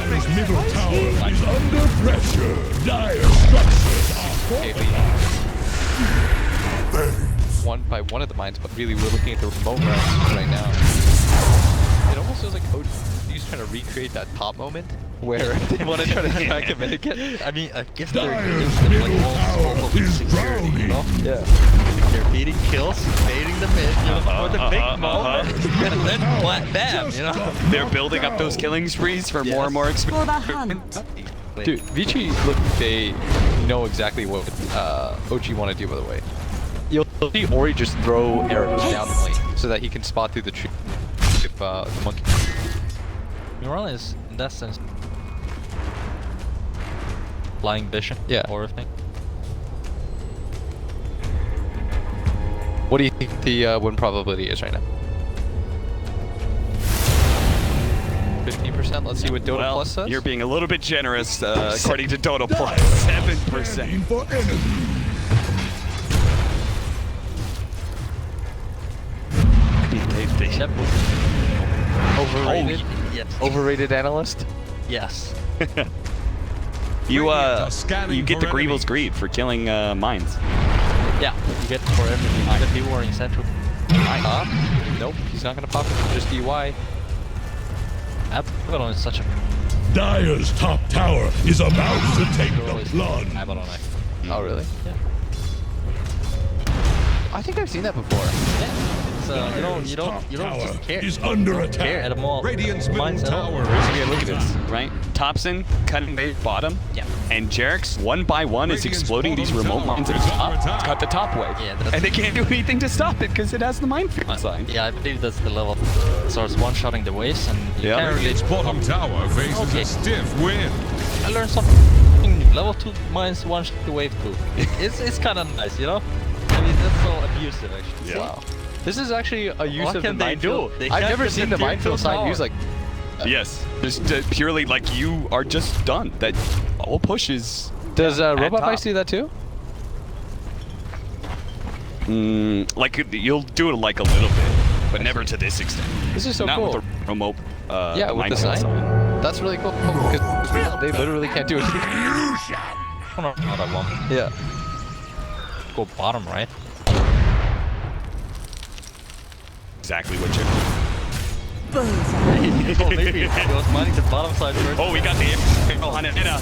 His middle tower is under pressure. Dire structures are One by one of the mines, but really we're looking at the remote rounds right now. It almost feels like Coach is trying to recreate that top moment where they want to try to track him in again. I mean, I guess they're like all scope of security, you know? Yeah. They're beating kills, baiting the mid, you know, for the big moment, and then bam, you know? They're building up those killing sprees for more and more experience. For the hunt. Dude, Vici, look, they know exactly what OG want to do, by the way. You'll see Ori just throw arrows down the lane so that he can spot through the tree if the monkey. Mural is, in that sense, flying vision, horror thing. What do you think the win probability is right now? 15%. Let's see what DotA Plus says. You're being a little bit generous, according to DotA Plus. 7%. for enemy. Overrated? Yes. Overrated analyst? Yes. You get the Greevil's Greed for killing mines. Yeah, you get for everything. You get people wearing central. Nope, he's not gonna pop it. Just DY. Abaddon is such a... Dire's top tower is about to take the blood. Abaddon, Oh, really? Yeah. I think I've seen that before. Yeah. It's, you don't just care. Is under attack. Care at all. Radiant's middle Mines at all. tower Yeah, look at this, right? Thompson cutting the bottom. Yeah. And Jerix, one by one, is exploding these remote mines at the top. It's got the top way. Yeah, that's... And they can't do anything to stop it because it has the minefield sign. Yeah, I believe that's the level. It starts one-shotting the waves and you can't really... Radiant's bottom tower faces a stiff wind. I learned something Level 2 mines one shot to wave 2. It's kind of nice, you know? I mean, that's so abusive actually. Yeah. Wow. This is actually a use What of the can they minefield. do? They I've can't never get seen the the minefield side power. used like. Yes, just purely like you are just done. That whole push is. Does at Robot top. Vice do that too? Like you'll do it like a little bit, but never to this extent. This is so Not cool. with the remote. Yeah, with the minefield sign. That's really cool because they literally can't do it. Oh, no, not that one. Yeah. Go bottom, right? Exactly what you. Oh, maybe he was mining the bottom side first. Oh, we got the arrow on it. And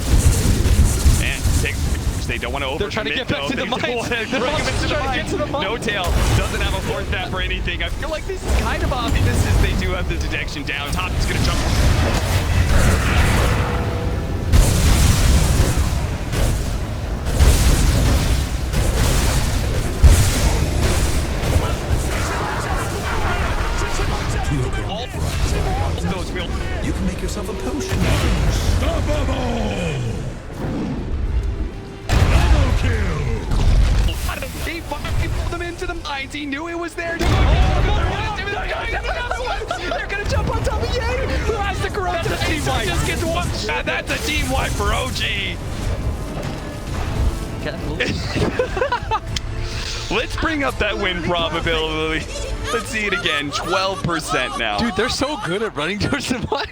they don't want to over. They're trying to get back to the mines. They're trying to get to the mines. No tail doesn't have a fourth tap for anything. I feel like this is kind of obvious as they do have the detection down. Top is gonna jump. You can make yourself a potion. Unstoppable! Double kill! He pulled them into the mines. He knew it was there. They're gonna jump on top of Ye, who has the corrupt. That's a team wipe. Just gets one shot. That's a team wipe for OG. Let's bring up that win probability. Let's see it again. 12% now. Dude, they're so good at running towards the mine.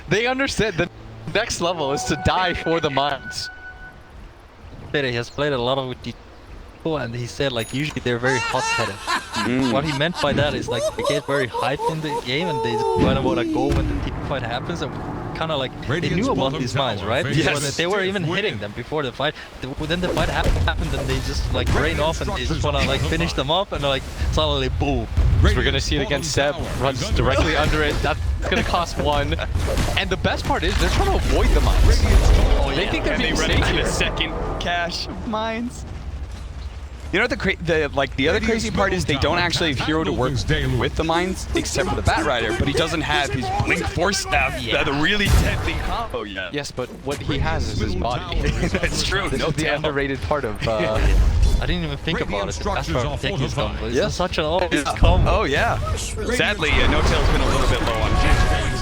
They understand the next level is to die for the mines. He has played a lot of with the people, and he said like usually they're very hot-headed. What he meant by that is like they get very hyped in the game and they kind of want to go when the team fight happens, and kind of like they knew about these mines, right? Yes. They were even hitting them before the fight. Then the fight happened and they just like rain off and they just want to like finish them up and like suddenly boom. So we're gonna see it again. Seb runs directly under it. That's gonna cost one. And the best part is they're trying to avoid the mines. They think they're And they being run into safe the here. second cache of mines. You know the other crazy part is they don't actually have hero to work with the mines except for the Bat Rider, but he doesn't have his Blink Force Staff, the really deadly combo yet. Yes, but what he has is his body. That's true. This No is the tail. underrated part of. I didn't even think about it. That's structures why are Techi's done. But Yeah. it's such an obvious combo. Oh yeah. Sadly, No Tail's been a little bit low on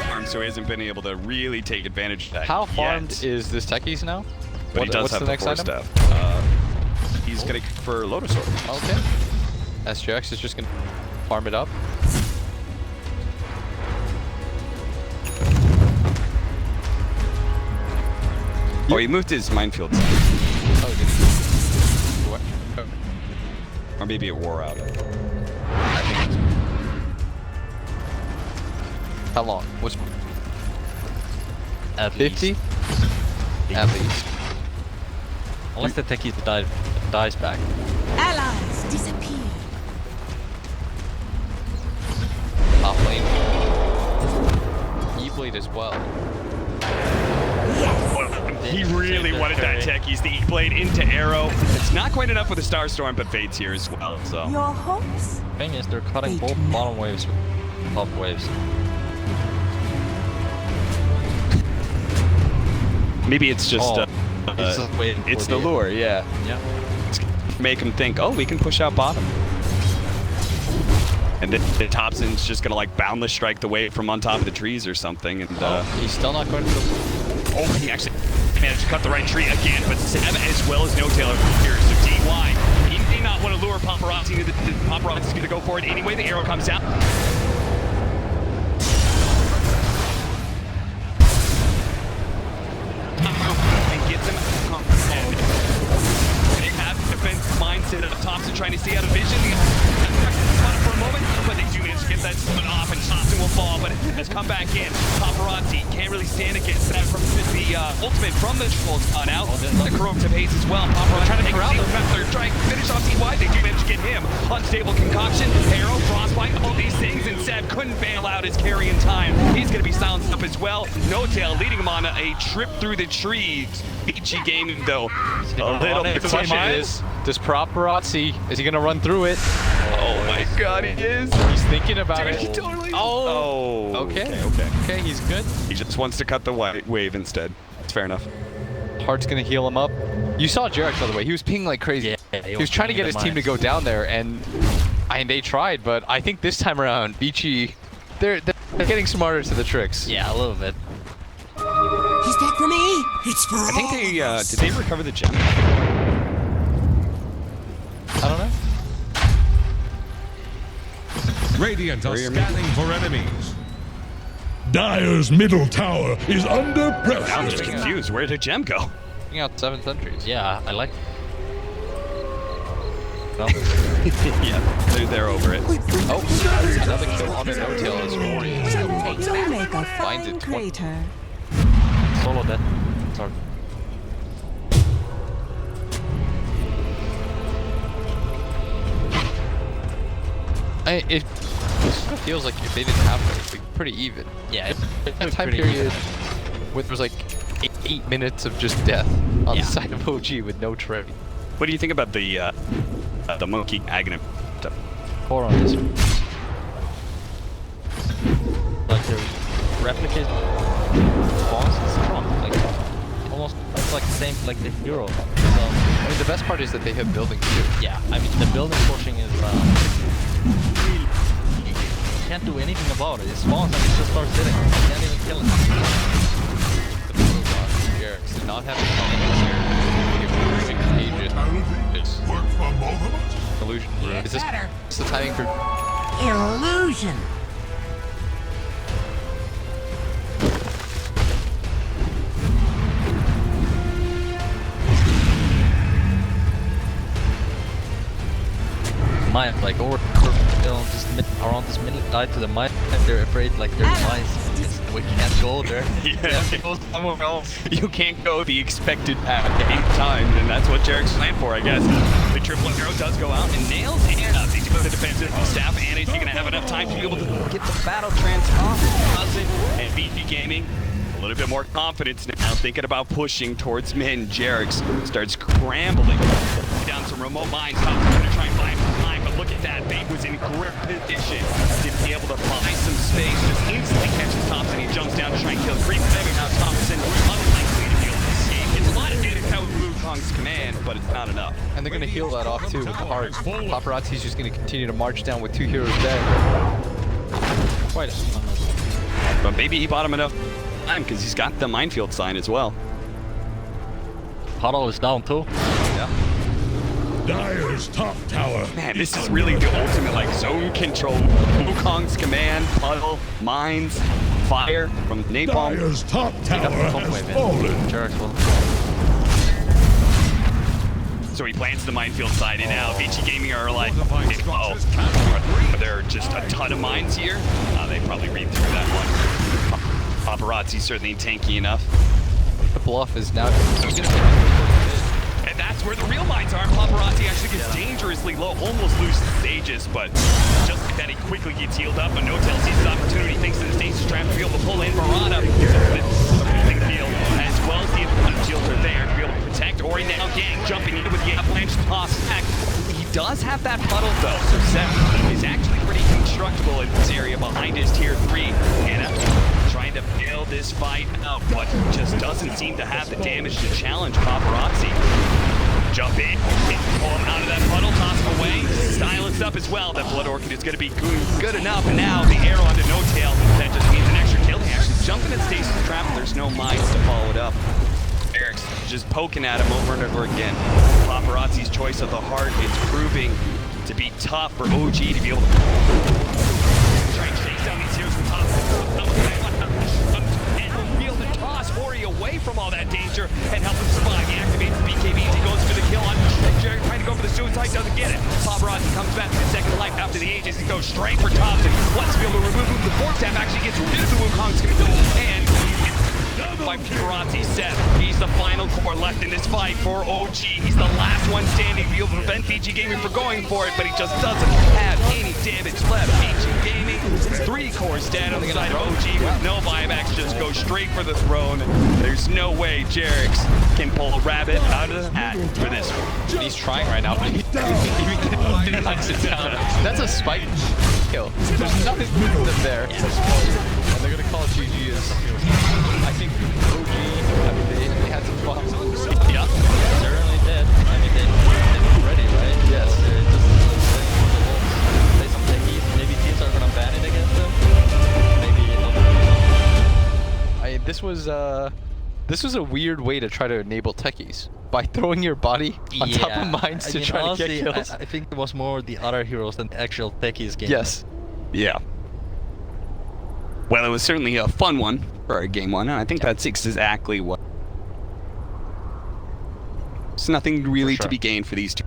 farm, so he hasn't been able to really take advantage of that. How farmed yet. is this Techies now? But he does what's have the the next Force item? Staff. He's gonna for Lotus Sword. Okay. SJX is just gonna farm it up. Oh, he moved his minefield, Oh, did he? What? or maybe it wore out. How long? What's At 50? least. At least. Unless the Techi dies back. Allies disappear. Top lane. E-Blade as well. He really wanted that Techies, the E-Blade into Arrow. It's not quite enough with the Star Storm, but Fade's here as well, so. Your hopes? Thing is, they're cutting both bottom waves with top waves. Maybe it's just, It's just waiting it's for the lure, yeah. Yeah. Make him think, oh, we can push out bottom. And then the Thompson's just gonna like boundless strike the wave from on top of the trees or something, and He's still not going to the... oh, he actually managed to cut the right tree again, but Seb as well as No Tail are here, so DY, he may not want to lure Paparazzi, the Paparazzi's gonna go for it anyway, the arrow comes out. And gets him and they have defense mindset of Thompson trying to stay out of vision. For a moment, but they do manage to get that split off, and Thompson will fall, but has come back in. Paparazzi can't really stand against that from the ultimate from the trolls on out. The corruptive haze as well. Paparazzi trying to corral the they're trying to finish off TY. They do manage to get him. Unstable concoction, arrow, frostbite, all these things, and Seb couldn't bail out his carry in time. He's going to be silenced up as well. No Tail leading him on a trip through the trees. Vici game though. A little bit The question is, does Paparazzi, is he going to run through it? oh my god, he is. He's thinking about Dude, it. he totally. Oh. Oh. Okay. Okay. Okay, he's good. He just wants to cut the white wave instead. It's fair enough. Heart's gonna heal him up. You saw Jarek, by the way. He was pinging like crazy. Yeah, he was trying to get his team to go down there, and they tried. But I think this time around, Vici, they're getting smarter to the tricks. Yeah, a little bit. Is that for me? It's for I think they did they recover the gem? I don't know. Radiant are scanning for enemies. Dire's middle tower is under pressure. Now I'm just confused. Where did the gem go? Bringing out 7 sentries. Yeah, I like. No. Yeah, they're over it. Oh, another kill on the no-tail as Warriors. To make a Finds fine it crater. Solo dead. Sorry. It feels like if they didn't have it, it'd be pretty even. Yeah, That time period with was like 8 minutes of just death on the side of OG with no trade. What do you think about the monkey agony? Core on this. Like the replicate spawns is strong. Like almost it's like the same like the hero. So, I mean, the best part is that they have buildings too. yeah, I mean the building pushing is you can't do anything about it. It spawns and it just starts sitting. You can't even kill it. The Jareks did not have a Work for both of us? illusion. Is this the timing for? Illusion. Mine, like over just around this middle died to the mine and they're afraid like their mines. We can't go there. Yeah. We have to go somewhere else. You can't go the expected path 8 times, and that's what Jarek's planned for, I guess. The triple hero does go out and nails it. He's with the defensive staff, and is he going to have enough time to be able to get the battle trance off? Doesn't. And Vici Gaming, a little bit more confidence now, thinking about pushing towards min. Jarek's starts scrambling down some remote mines. Going to try and buy some time, but look at that. Bait was in grip position to be able to buy some space. Just instantly catches Thompson. He jumps down to try and kill 3 Mega. Now Thompson unlikely to deal with this game. Gets a lot of damage out with Wukong's command, but it's not enough. And they're gonna heal that off too with the heart. Paparazzi's just gonna continue to march down with 2 heroes dead. Quite a But maybe he bought him enough time because he's got the minefield sign as well. Puddle is down too. Dire's top tower. Man, this is really the ultimate like zone control. Wukong's command, puddle, mines, fire from napalm. Dire's top tower has fallen. Jarek's will. So he plants the minefield side, and now Vici Gaming are like, oh, are there just a ton of mines here? They probably read through that one. Paparazzi certainly tanky enough. The bluff is now. And that's where the real mines are. Paparazzi actually gets dangerously low, almost loses stages, but just like that, he quickly gets healed up. And No-Tail sees his opportunity, thinks that the stages trap to be able to pull in Barada. The holding field, as well as the shields are there to be able to protect. Ori now gang jumping in with the avalanche toss back. He does have that puddle though, so Seth is actually pretty indestructible in this area behind his tier 3. And trying to bail this fight out, but just doesn't seem to have the damage to challenge Paparazzi. Jump in, pull him out of that puddle, toss him away, silenced up as well. That Blood Orchid is going to be good enough, and now the arrow onto No-Tail. That just means an extra kill. He actually jumping at Stasis Trap, and there's no mines to follow it up. Eric's just poking at him over and over again. Paparazzi's choice of the heart is proving to be tough for OG to be able to try and chase down these heroes from top. And he'll be able to toss Ori away from all that danger and help him survive. He activates the BKB, he goes for the kill on Jarek, trying to go for the suicide, doesn't get it. Paparazzi comes back to his second life after the ages. He goes straight for Thompson. Wants to be able to remove him. The fourth staff actually gets rid of the Wukong's command, and by Paparazzi Seth. He's the final core left in this fight for OG. He's the last one standing to be able to prevent Vici Gaming from going for it, but he just doesn't have any damage left. Vici Gaming, 3 cores dead on the side of OG with no buybacks, just go straight for the throne. There's no way Jarek's can pull a rabbit out of the hat for this one. He's trying right now, but he knocks it down. That's a spike kill. There's nothing there. And they're gonna call GG as I think OG, I mean, they had some fun. Certainly did. I mean, they were ready, right? Yes. So they're just playing for the wolves. Play some techies. Maybe teams are gonna ban it against them. Maybe this was a weird way to try to enable techies by throwing your body on top of mines to try honestly, to get kills. I think it was more the other heroes than the actual techies game. Yes. Yeah. Well, it was certainly a fun one for our game one, and I think that's exactly what. There's nothing really to be gained for these two.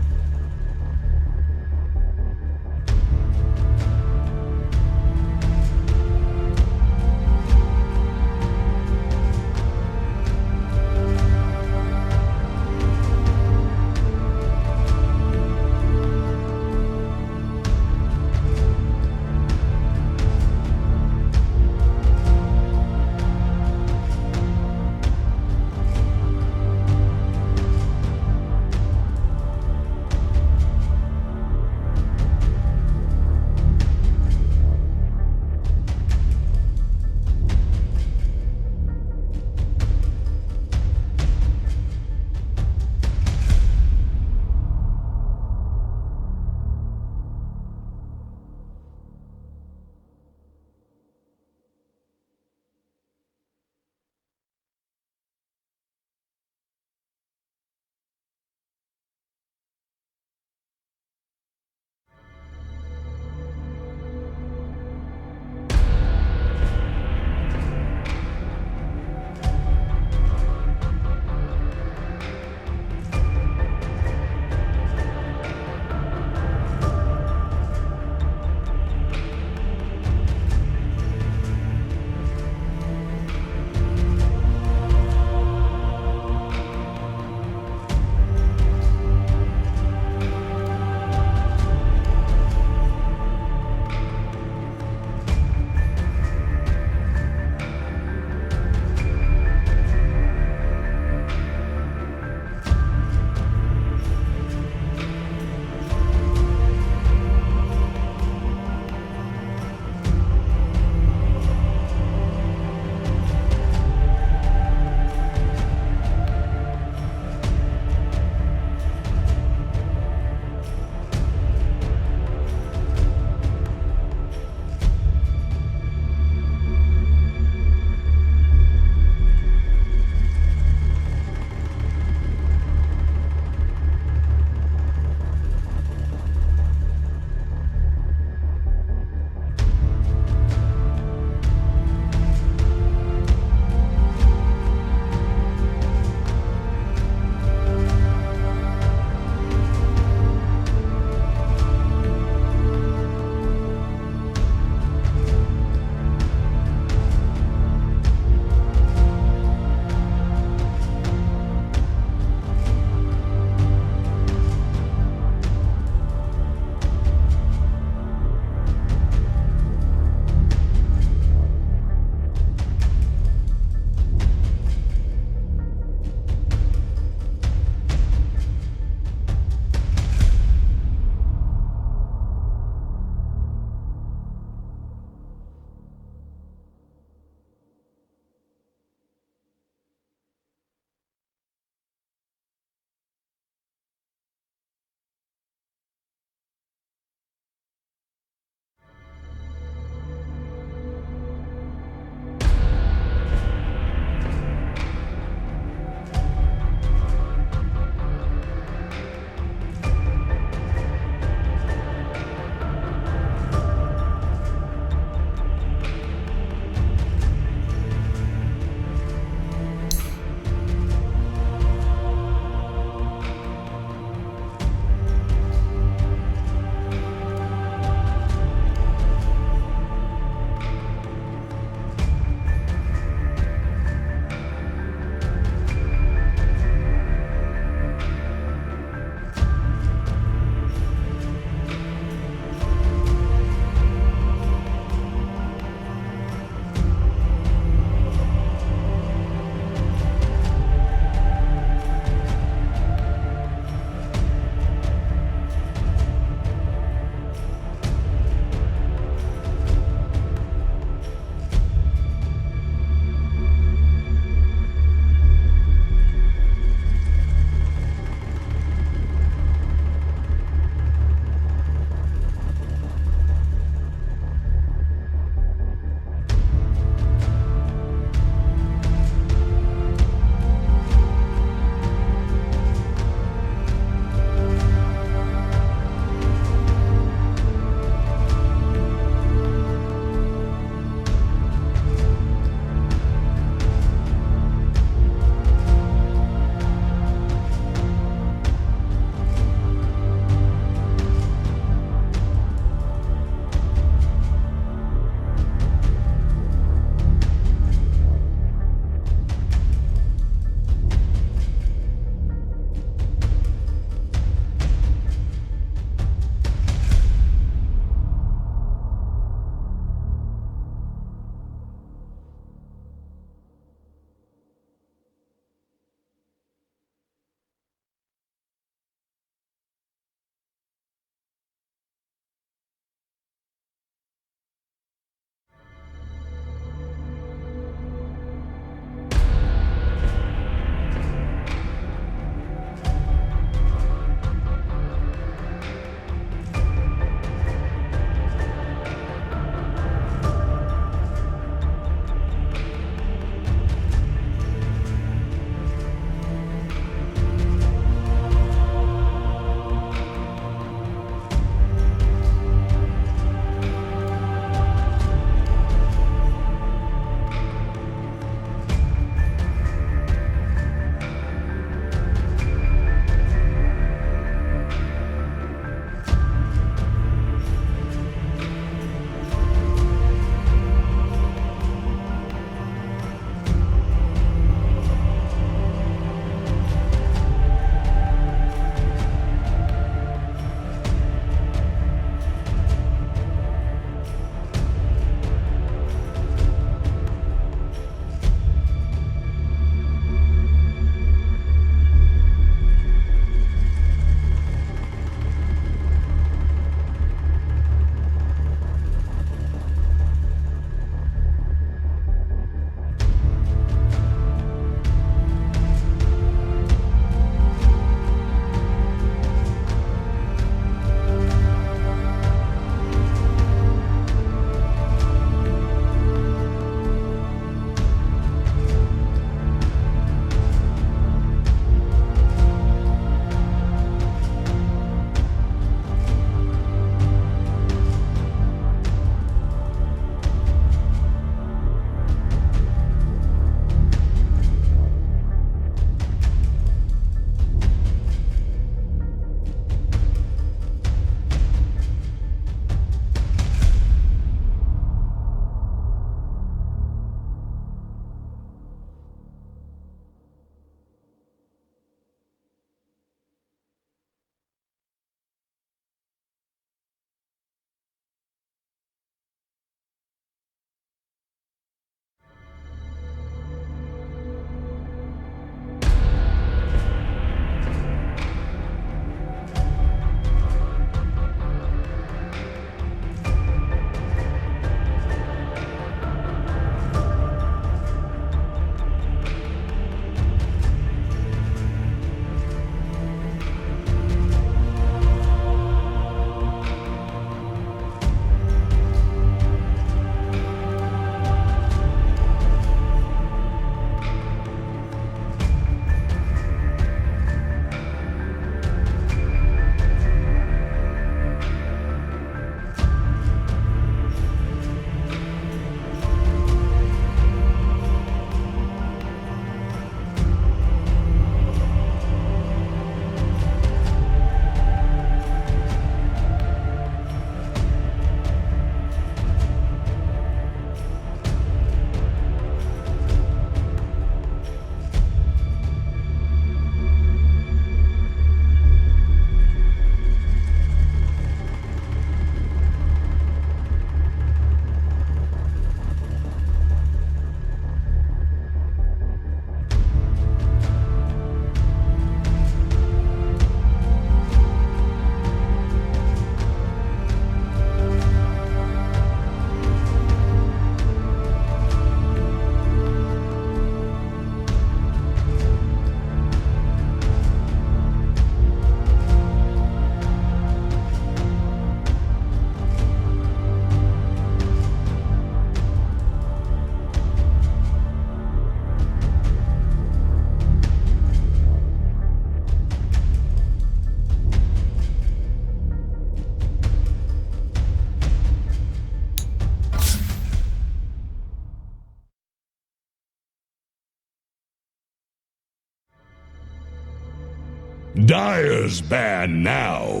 Dire's ban now.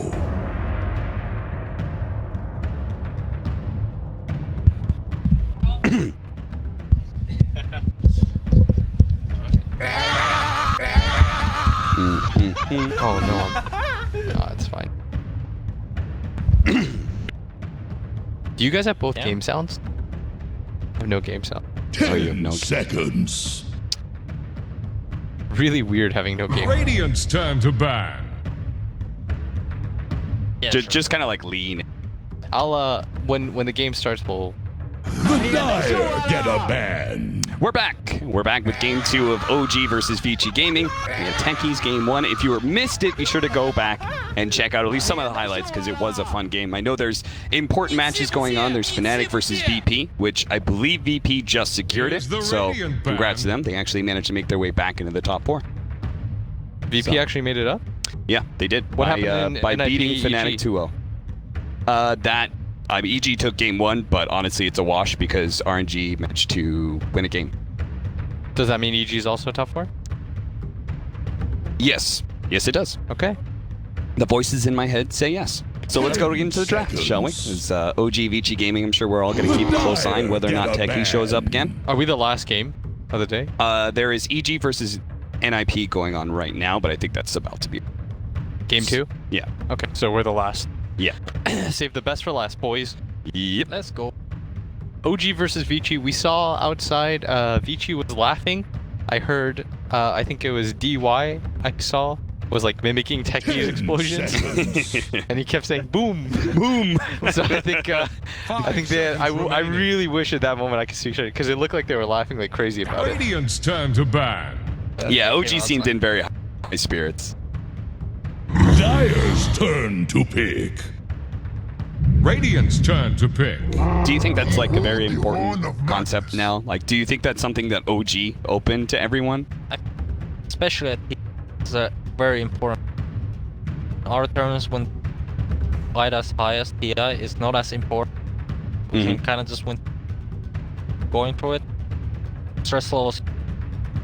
Oh no. No, it's fine. Do you guys have both game sounds? I have no game sound. 10 seconds. Really weird having no game. Radiant's turn to ban. Yeah, Just kind of like lean. I'll when the game starts, we'll. The Dire get a ban. We're back. We're back with game 2 of OG versus Vici Gaming. We had Techies game 1. If you missed it, be sure to go back and check out at least some of the highlights because it was a fun game. I know there's important matches going on. There's Fnatic versus VP, which I believe VP just secured it. So congrats to them. They actually managed to make their way back into the top 4. VP actually made it up? Yeah, they did. What happened by in NIP, beating Fnatic EG? 2-0. EG took game 1, but honestly, it's a wash because RNG managed to win a game. Does that mean EG is also top 4? Yes. Yes, it does. Okay. The voices in my head say yes. So let's go into the draft, shall we? It's OG Vici Gaming. I'm sure we're all going to keep a close eye on whether or not Techie shows up again. Are we the last game of the day? There is EG versus NIP going on right now, but I think that's about to be. Game 2? Yeah. Okay, so we're the last. Yeah. Save the best for last, boys. Yep. Let's go. OG versus Vici. We saw outside Vici was laughing. I heard, I think it was DY I saw, was like mimicking Techie's explosions. And he kept saying, boom, boom. So I think they, I really wish at that moment I could see it because it looked like they were laughing like crazy about it. Radiant's turn to ban. Yeah, OG seemed in very high spirits. Dire's turn to pick. Radiant's turn to pick. Do you think that's like a very important concept now? Like, do you think that's something that OG opened to everyone? Especially at it's very important. In our terms, when fight as high as TI is not as important. You can kind of just win going through it. Stress levels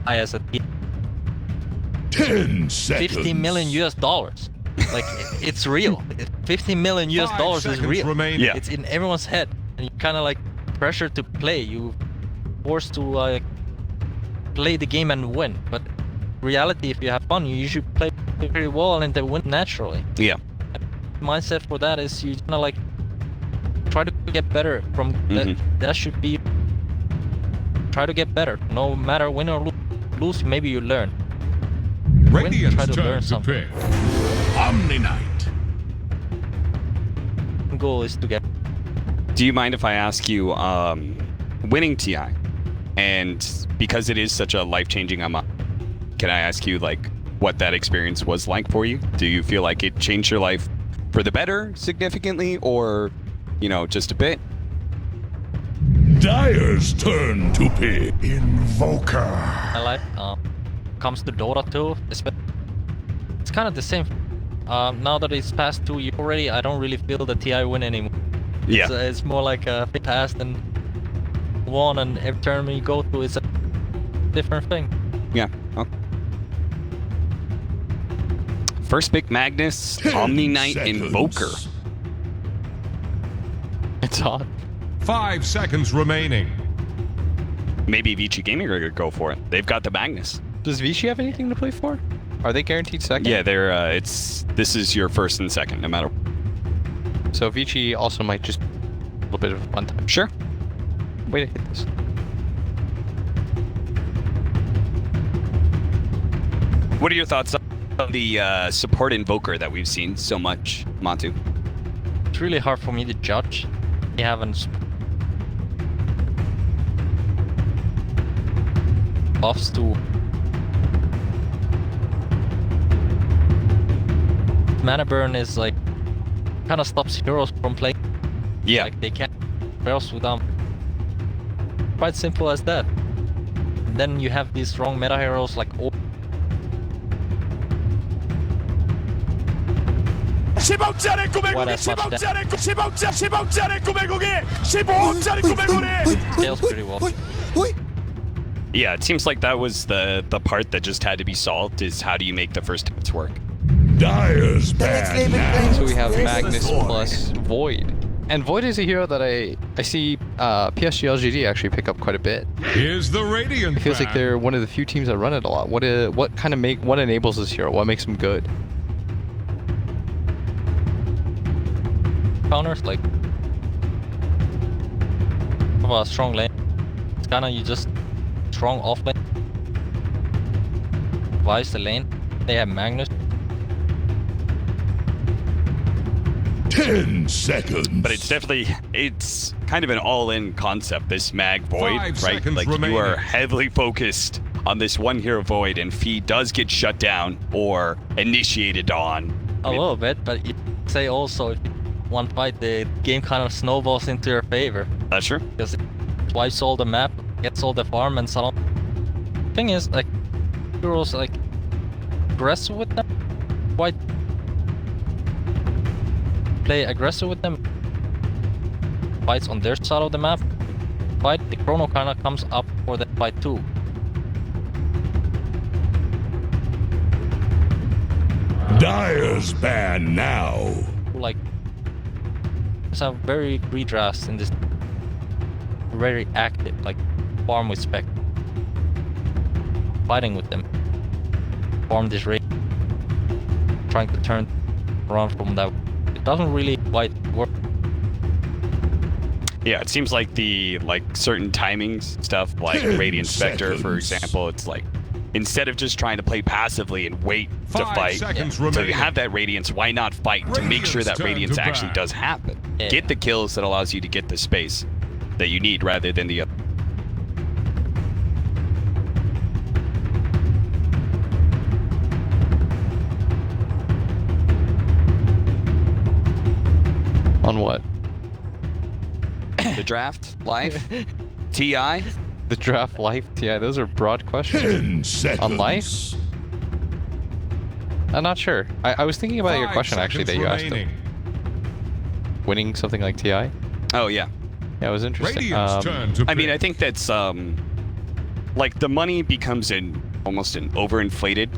high as a TI. 10 seconds. $50 million US. Like, it's real. $50 million US is real. Yeah. It's in everyone's head. And you kind of like pressure to play. You forced to like play the game and win. But reality, if you have fun, you usually play pretty well and they win naturally. Yeah. Mindset for that is you kind of like try to get better from that. That should be try to get better. No matter win or lose, maybe you learn. Radiant's try to turn learn to something. pick. Omni Knight. The goal is to get. Do you mind if I ask you, winning TI, and because it is such a life-changing amount, can I ask you like what that experience was like for you? Do you feel like it changed your life for the better significantly, or you know, just a bit? Dire's turn to pick. Invoker. My life comes to DotA too. It's kind of the same. Now that it's past 2 years already, I don't really feel the TI win anymore. Yeah. It's more like a past and won, and every tournament you go to is a different thing. Yeah. Okay. First pick Magnus, Omni Knight, Invoker. It's hot. 5 seconds remaining. Maybe Vici Gaming are gonna go for it. They've got the Magnus. Does Vici have anything to play for? Are they guaranteed second? Yeah, they're. This is your first and second, no matter. So Vici also might just a little bit of a fun time. Sure. Way to hit this. What are your thoughts on the support Invoker that we've seen so much, Montu? It's really hard for me to judge. We haven't buffs to mana burn is like kind of stops heroes from playing. Yeah. Like they can't else without. Quite simple as that. And then you have these strong meta heroes like scales pretty well. Yeah, it seems like that was the part that just had to be solved, is how do you make the first hits work? Dyer's bad now. So we have Magnus plus Void. And Void is a hero that I see PSG.LGD actually pick up quite a bit. Here's the Radiant It feels like they're one of the few teams that run it a lot. What enables this hero? What makes him good? Counters, like, have a strong lane. It's kinda you just strong off lane. Vice the lane. They have Magnus. 10 seconds. But it's kind of an all-in concept, this Mag Void, 5 right? seconds Like remaining. you are heavily focused on this one hero Void, and if he does get shut down or initiated on. A little bit, but you say also if you one fight, the game kind of snowballs into your favor. That's true. Because it wipes all the map, gets all the farm, and so on. Thing is, like, heroes like aggressive with them. Quite play aggressive with them. Fights on their side of the map. Fight the chrono kind of comes up for that fight too. Dyer's bad now. Like, there's a very redrafts in this. Very active, like farm with spec. Fighting with them. Farm this raid. Trying to turn around from that. It doesn't really quite work. Yeah, it seems like the certain timings stuff, like 10 Radiant Spectre, for seconds. example, it's like instead of just trying to play passively and wait to 5 fight, seconds to remaining. have that Radiance, why not fight to make sure that Radiant's Radiance turn to actually bat. does happen? Yeah. Get the kills that allows you to get the space that you need rather than the other. On what? The draft, life, TI. The draft life? Yeah, those are broad questions. 10 seconds. On life? I'm not sure. I was thinking about your 5 question actually that seconds you asked remaining. him. Winning something like TI? Oh yeah. Yeah, it was interesting. Radiant's turn to I mean, pick. I think that's like the money becomes almost an overinflated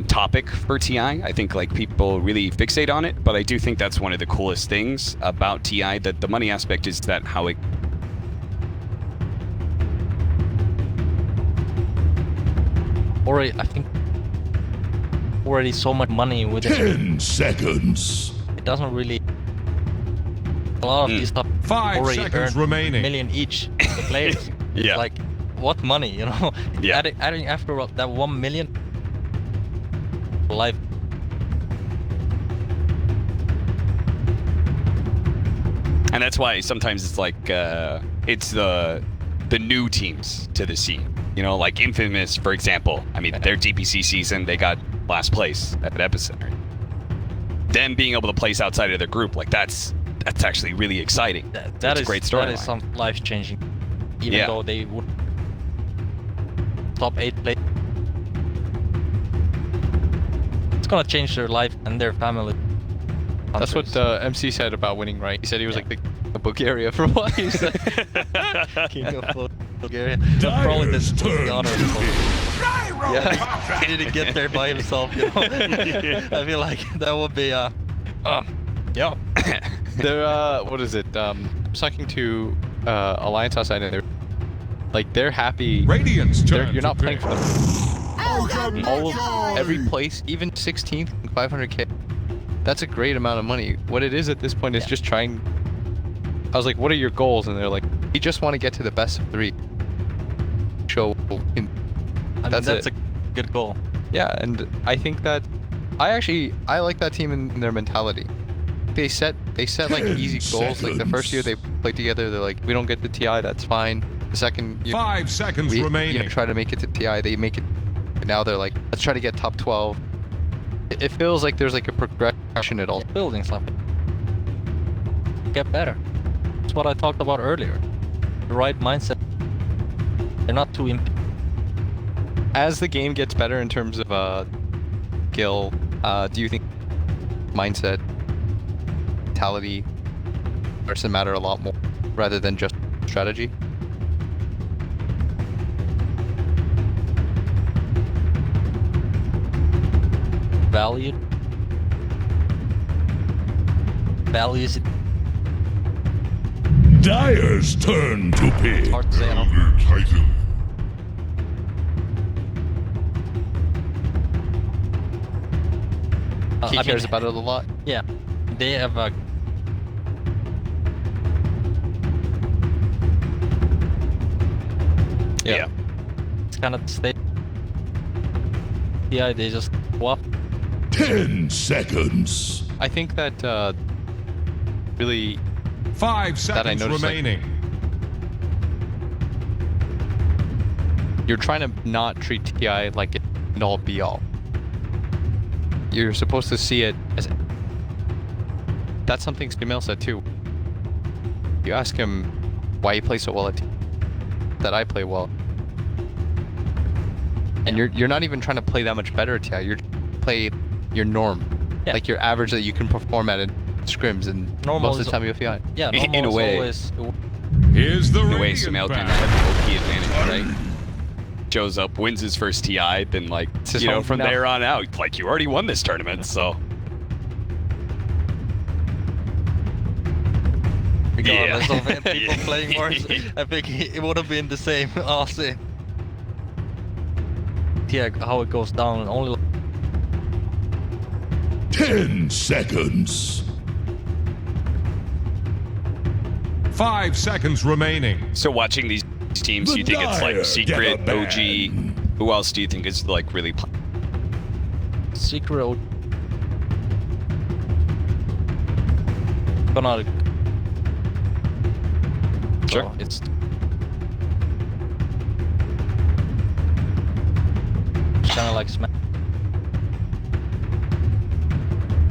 topic for TI. I think like people really fixate on it, but I do think that's one of the coolest things about TI, that the money aspect is that how it. Already, I think already so much money with it. 10 seconds. It doesn't really. A lot of these stuff 5 already seconds earned remaining. $1 million each. The players. Yeah. It's like, what money, you know? Yeah. Adding after that 1 million. Life. And that's why sometimes it's like it's the new teams to the scene. You know, like Infamous, for example. I mean, their DPC season, they got last place at Epicenter. Them being able to place outside of their group, like that's actually really exciting. That That's a is great That storyline. is some life changing. Even Yeah. though they would top 8 play. It's gonna change their life and their family. That's what MC said about winning, right? He said he was like the Bulgaria for a while. He said, King of Bulgaria. Probably Dyer's the turn honor. to pick. Yeah, he didn't get there by himself, you know. I feel like that would be yeah. they're what is it? I was talking to Alliance outside, and they're happy. Radiant's turn You're to not playing pick. for them. All of every place, even 16th, 500k. That's a great amount of money. What it is at this point is just trying. I was like, "What are your goals?" And they're like, "You just want to get to the best of 3." Show. That's a it. good goal. Yeah, and I think that I like that team in their mentality. They set like 10 easy goals. Like the first year they played together, they're like, we don't get the TI, that's fine. The second year, 5 seconds we remaining. try to make it to TI, they make it. And now they're like, let's try to get top 12. It feels like there's like a progression at all. Building something. Get better. That's what I talked about earlier. The right mindset. They're not too As the game gets better in terms of skill, do you think mindset, mentality starts to matter a lot more rather than just strategy? valued. Values it Dire's turn to pick. hard to say. I don't. Elder Titan. He I cares mean, about it a lot. yeah, they have a. Yeah. It's kind of state. Yeah, they just swap. 10 seconds. I think that really 5 I seconds noticed, like- remaining. you're trying to not treat TI like it end all be all. You're supposed to see it as. That's something Skamil said too. You ask him why he plays so well at TI, that I play well. And you're not even trying to play that much better at TI. You're play your norm, Yeah. like your average that you can perform at in scrims, and Normal most of is- the time you FEI. Yeah, In normal a is way. always. Here's the In a way, Radiant Sumail can battle. have the OP advantage, right? Shows up, wins his first TI, then like, It's his you know, home from now. there on out, like you already won this tournament, so. Regardless Yeah. of it, people playing worse, I think it would have been the same. Also, yeah, how it goes down. Only 10 seconds. 5 seconds remaining. So watching these teams, The you think it's Dire like Secret, get a OG, ban. who else do you think is like really secret. Gonna. Sure. So it's. Kind of like smash.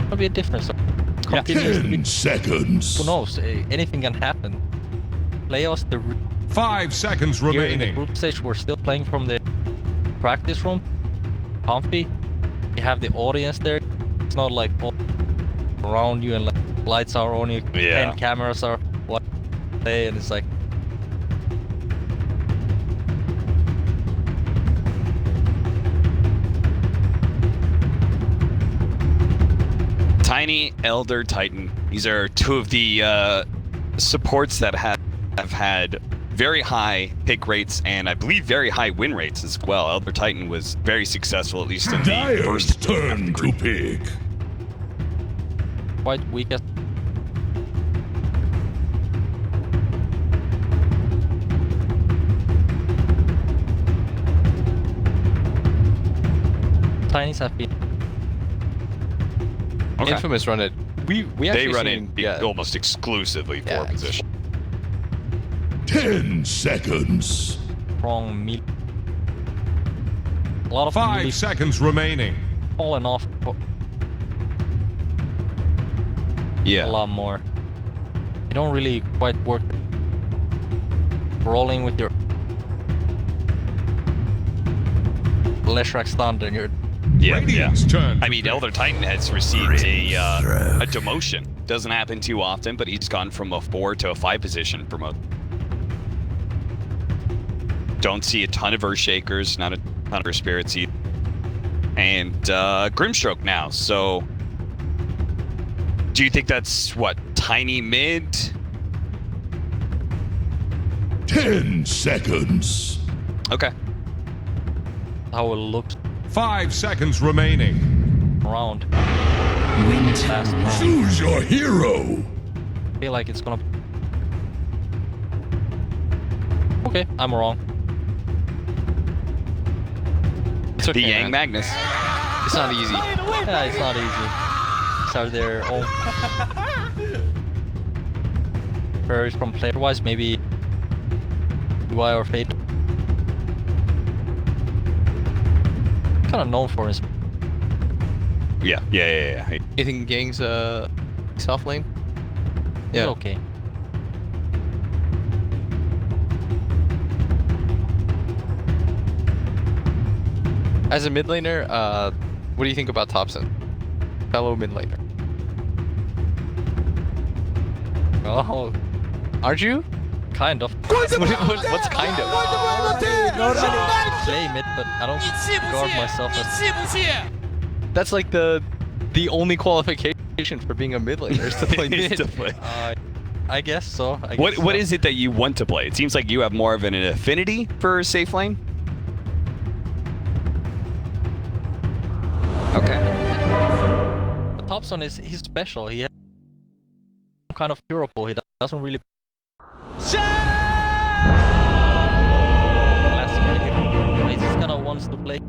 It'll be a difference. Continues to be. 10 seconds. Who knows? Anything can happen. Playoffs, the 5 seconds here in the remaining. group stage, we're still playing from the practice room. Comfy. You have the audience there. It's not like all around you and like lights are on you. Yeah. 10 cameras are what play, and it's like. Tiny, Elder, Titan. These are two of the supports that have had very high pick rates and I believe very high win rates as well. Elder Titan was very successful, at least in the Dire's first turn to pick. Quite weak as. Tinies have been. Okay. Infamous run it. We They actually run seen, in almost exclusively for Yeah. position. 10 seconds. Strong melee. A lot of 5 melee seconds remaining. falling off a Yeah. lot more. You don't really quite work rolling with your Leshrac stunned and you're Yeah. Radiant's turn. I mean, Elder Titan has received a demotion. Doesn't happen too often, but he's gone from a 4 to a 5 position promote. Don't see a ton of Earthshakers, not a ton of Earth Spirits either. And Grimstroke now, so... Do you think that's, what, tiny mid? 10 seconds. Okay. how it looks 5 seconds remaining. around. Fast round. Choose your hero. I feel like it's gonna. Okay, I'm wrong. It's okay, The Yang man. Magnus. It's not easy. Yeah, it's not easy. These are their own varies from player-wise, maybe UI or Fate. Kind of known for his. Yeah. You think Gang's soft lane? Yeah. Okay. As a mid laner, what do you think about Thompson? Fellow mid laner. Oh, Aren't you? kind of. What's kind of? Blame it, but I don't regard myself as That's like the only qualification for being a mid laner is to play mid. I guess so. What is it that you want to play? It seems like you have more of an affinity for safe lane. Okay. The Thompson he's special. He has some kind of hero pool. He doesn't really. He just kind of wants to play.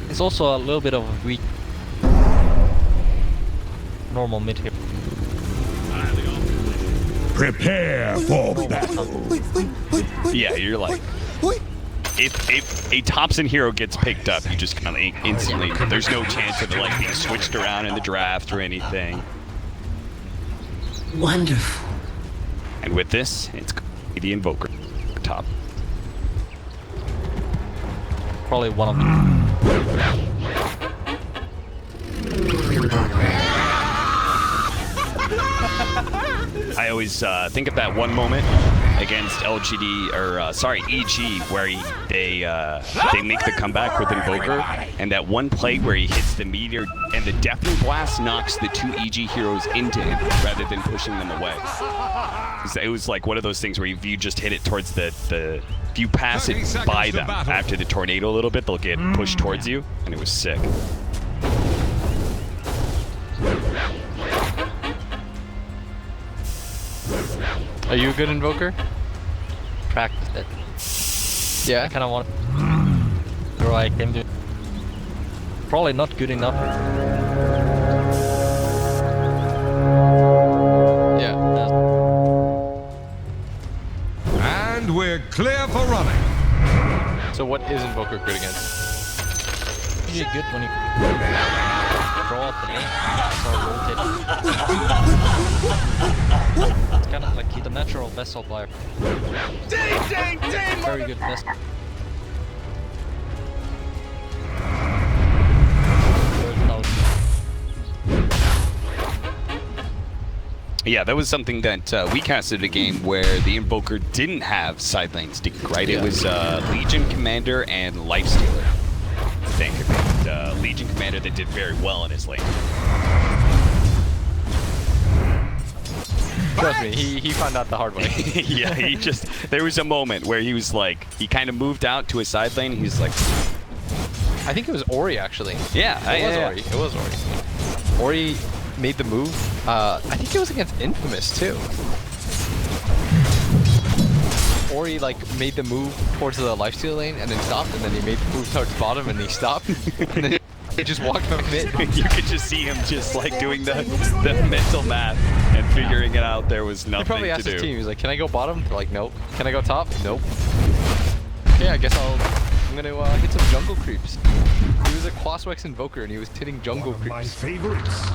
It's also a little bit of a weak normal mid here. Prepare for battle. Yeah, you're like, if a Thompson hero gets picked up, you just kind of instantly, there's no chance of it like being switched around in the draft or anything. Wonderful. And with this, it's the Invoker top. Probably one of them. I always think of that one moment against LGD or EG where they make the comeback with Invoker, and that one play where he hits the meteor and the Deafening Blast knocks the two EG heroes into him rather than pushing them away. It was like one of those things where if you just hit it towards if you pass it by them after the tornado a little bit, they'll get pushed towards you, and it was sick. Are you a good Invoker? Practiced it. Yeah. I kind of want. Bro, I came to. Probably not good enough. Yeah. And we're clear for running. So what is Invoker good against? Usually good when you draw out the lane. It's kind of like he's a natural vessel player. Very good vessel. Yeah, that was something that we casted a game where the Invoker didn't have side lane stick, right? Yeah. It was Legion Commander and Lifestealer, I think. And, Legion Commander that did very well in his lane. Trust me, he found out the hard way. Yeah, there was a moment where he was like, he kind of moved out to his side lane. He's like, I think it was Ori actually. yeah, Ori. It was Ori. Ori made the move. I think it was against Infamous too. Ori like made the move towards the lifesteal lane and then stopped, and then he made the move towards bottom and he stopped, and then he just walked back mid. You could just see him just like doing the mental math and figuring it out. There was nothing He probably to asked do. his team, he was like, can I go bottom? They're like, nope. Can I go top? Nope. Okay, I guess I'm gonna hit some jungle creeps. He was a Quaswex Invoker and he was hitting jungle creeps. My favorites.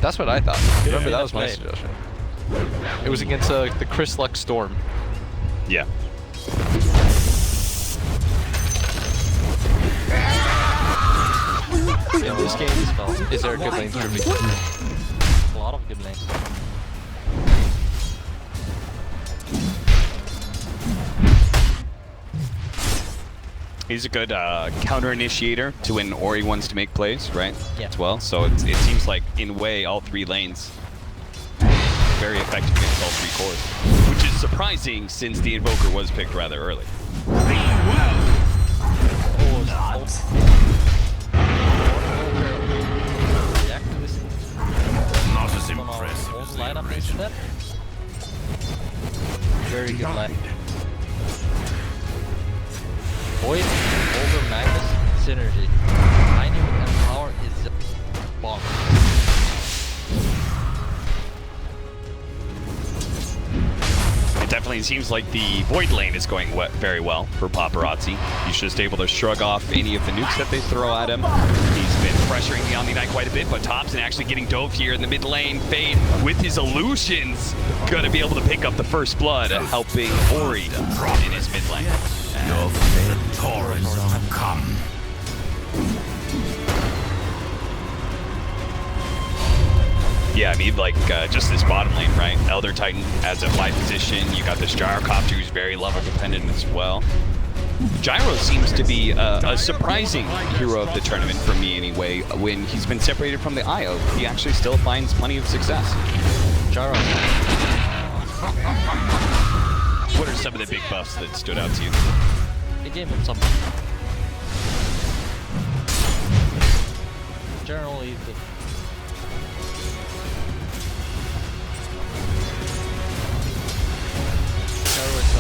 That's what I thought. Remember, that was my suggestion. It was against the Chris Lux Storm. Yeah. In this game, is there a good lane for me? A lot of good lanes. He's a good counter initiator to when Ori wants to make plays, right? Yeah. As well. So it seems like in a way all three lanes very effective against all three cores, which is surprising since the Invoker was picked rather early. Not as impressive. Lineup instead. Very good line. Void over Magnus synergy. Mining and power is just bomb. It definitely seems like the Void lane is going very well for Paparazzi. He's just able to shrug off any of the nukes that they throw at him. He's been pressuring the Omni Knight quite a bit, but Thompson actually getting dove here in the mid lane. Fade with his illusions, gonna be able to pick up the first blood, helping Ori in his mid lane. Your fate torrents have come. Yeah, I mean, like, just this bottom lane, right? Elder Titan as a 5 position. You got this Gyrocopter who's very level dependent as well. Gyro seems to be a surprising hero of the tournament for me anyway. When he's been separated from the IO, he actually still finds plenty of success. Gyro. What are some of the big buffs that stood out to you? They gave him some. Generally, the Gyro is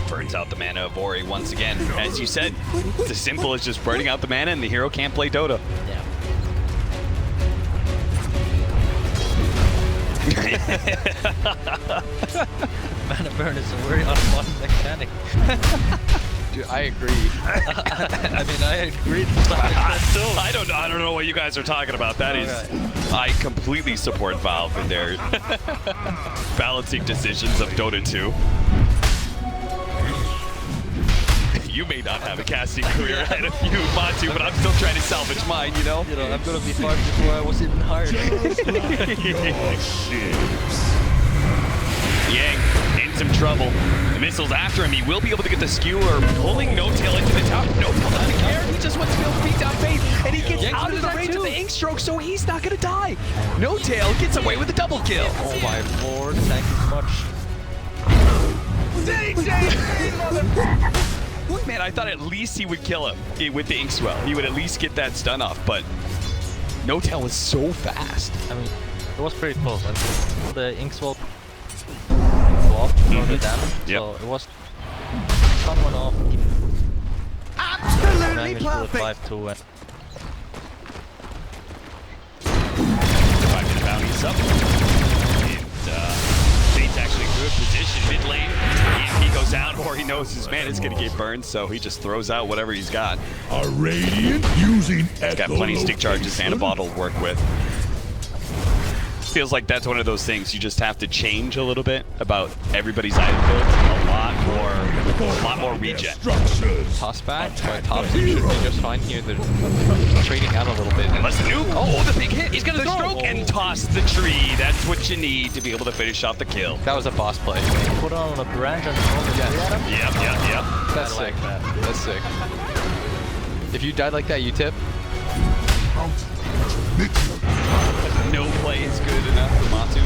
Burns out the mana of Ori once again. As you said, it's as simple as just burning out the mana and the hero can't play Dota. yeah. Mana burn is a very unfun mechanic. Dude, I agree. I mean, I agree. I don't know what you guys are talking about. That is, I completely support Valve in their balancing decisions of Dota 2. You may not have a casting career ahead of you, Matu, but I'm still trying to salvage mine, you know? You know, I'm gonna be fired before I was even hired. Yang in some trouble. The missile's after him. He will be able to get the skewer, pulling No Tail into the tower. No Tail doesn't care. He just wants to be able to beat down Faith, and he gets out of the range of the ink stroke, so he's not gonna die. No Tail gets away with a double kill. Oh my lord, thank you so much. Man, I thought at least he would kill him with the ink swell. He would at least get that stun off, but No Tail was so fast. I mean, it was pretty close. I think the ink swell off for the damage, so it was someone off. Absolutely perfect. 5-2 and 5-minute bounties up. Fate's actually in good position mid lane. If he goes out or he knows his man is going to get burned, so he just throws out whatever he's got. A Radiant using He's got plenty of stick charges and a bottle to work with. Feels like that's one of those things you just have to change a little bit about everybody's item builds. A lot more regen. Toss back, but tops should be just fine here. They're trading out a little bit. Unless the nuke. Oh, the big hit. He's gonna stroke and toss the tree. That's what you need to be able to finish off the kill. That was a boss play. put on a branch and throw the tree at him. Yep. That's sick. That's sick. If you died like that, you tip. No play is good enough for Matu.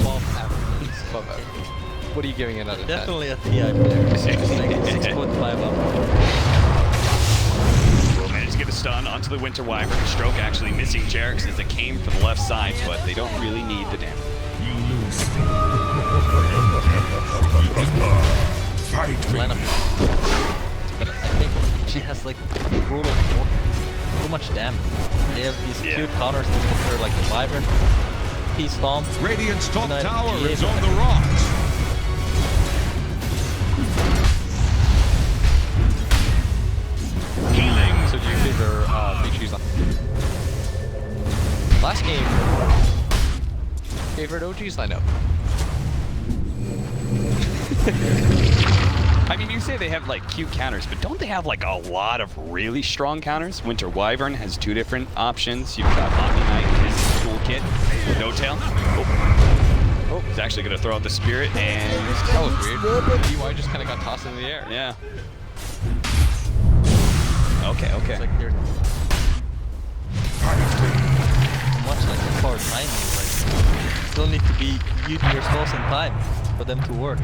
12 average. What are you giving it out of 10? Definitely a TI player. 6.5 up. Will manage to get a stun onto the Winter Wyvern. Stroke actually missing Jerix as it came from the left side, but they don't really need the damage. You lose. Fight me. But I think she has like rule of too much damage. They have these cute counters that are like the Wyvern, P-Stomp. Radiant's top tower is on the rocks. Healing. So do you favor Vici's on? Last game, favored OG's lineup. I mean, you say they have like cute counters, but don't they have like a lot of really strong counters? Winter Wyvern has 2 different options. You've got Omni Knight, his toolkit, No Tail. Oh, he's actually gonna throw out the Spirit, and That was weird. DY just kind of got tossed in the air. yeah. Okay. It's like they're much like as far as timing, like still need to be using your spells in time for them to work.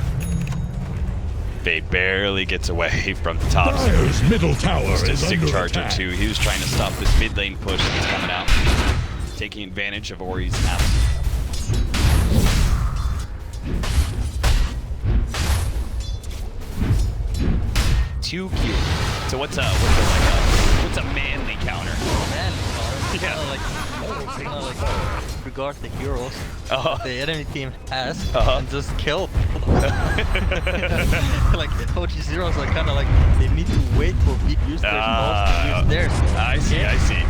Fate barely gets away from the top. Dire's middle tower Just a is stick under charger attack. too. He was trying to stop this mid lane push that's coming out, taking advantage of Ori's absence. Too cute. So what's a manly counter? Man, Yeah. kind of like regard the heroes the enemy team has and just kill. Like OG Zeros are kind of like they need to wait for big use their spells to use theirs. I see.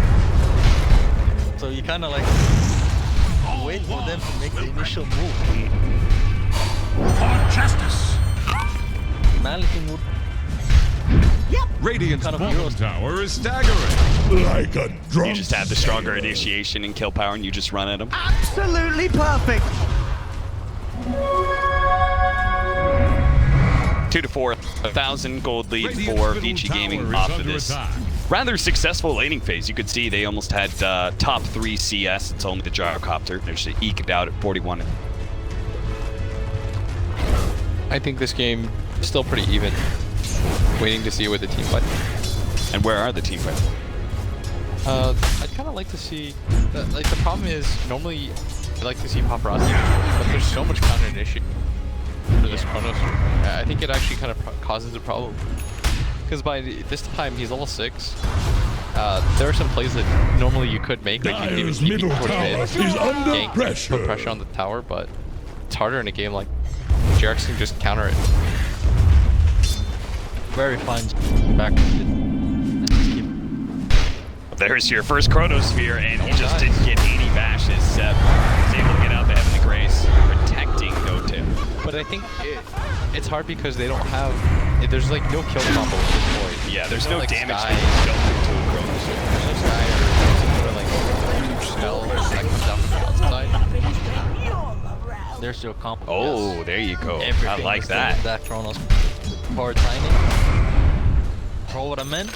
So you kind of like wait for them to make the initial move. For justice. Manly team would Radiant's Kind of bottom heroes. tower is staggering. Like a drunk You just have the stronger initiation and kill power, and you just run at them. Absolutely perfect. 2 to 4, 1,000 gold lead Radiant's for middle Vici tower Gaming is off of under this attack. rather successful laning phase. You could see they almost had top 3 CS. It's only the gyrocopter. They're just eked out at 41. I think this game is still pretty even. Waiting to see what the team fight. And where are the team fights? I'd kind of like to see. Like the problem is normally I like to see paparazzi, but there's so much counter initiative for this Chronos. I think it actually kind of causes a problem. Because by this time he's level 6. There are some plays that normally you could make, like you could even Dyer's keep middle towards tower mid, is under gank, pressure. put pressure on the tower, but it's harder in a game like Jarex can just counter it. Very fine. Back. There's your first Chronosphere, and he just didn't get 80 bashes. Seb was able to get out the Heavenly Grace, protecting DotA. But I think it's hard because they don't have. There's like no kill combo at this point. Yeah, there's no like damage Sky. that you don't do to a Chronosphere. There's no Sky or like huge spell that comes down from the outside. There's your comp. Oh, there you go. I Everything like is that. doing that Chronos. Power timing. Pro what I meant.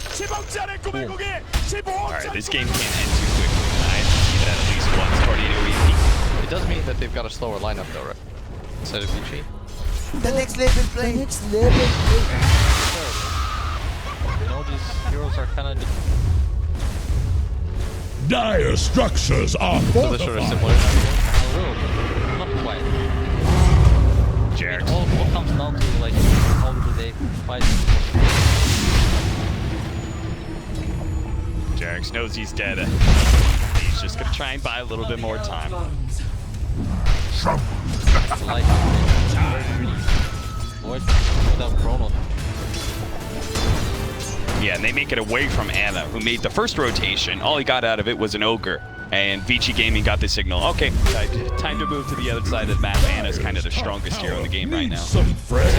Alright, this game can't end too quickly. I see that at least once. Tornado EP. It does mean that they've got a slower lineup though, right? Instead of Vici. The next level play. Next level You know, these heroes are kind of. Dire structures are So they're sort of fortified. similar. A little bit. Not quite. Jared. It all comes down to like how do they fight. Jarex knows he's dead. He's just gonna try and buy a little bit more time. Like Void without Chrono. Yeah, and they make it away from Anna, who made the first rotation. All he got out of it was an ogre. And Vici Gaming got the signal. Okay, time to move to the other side of the map. Anna's kind of the strongest hero in the game right now. Some fresh.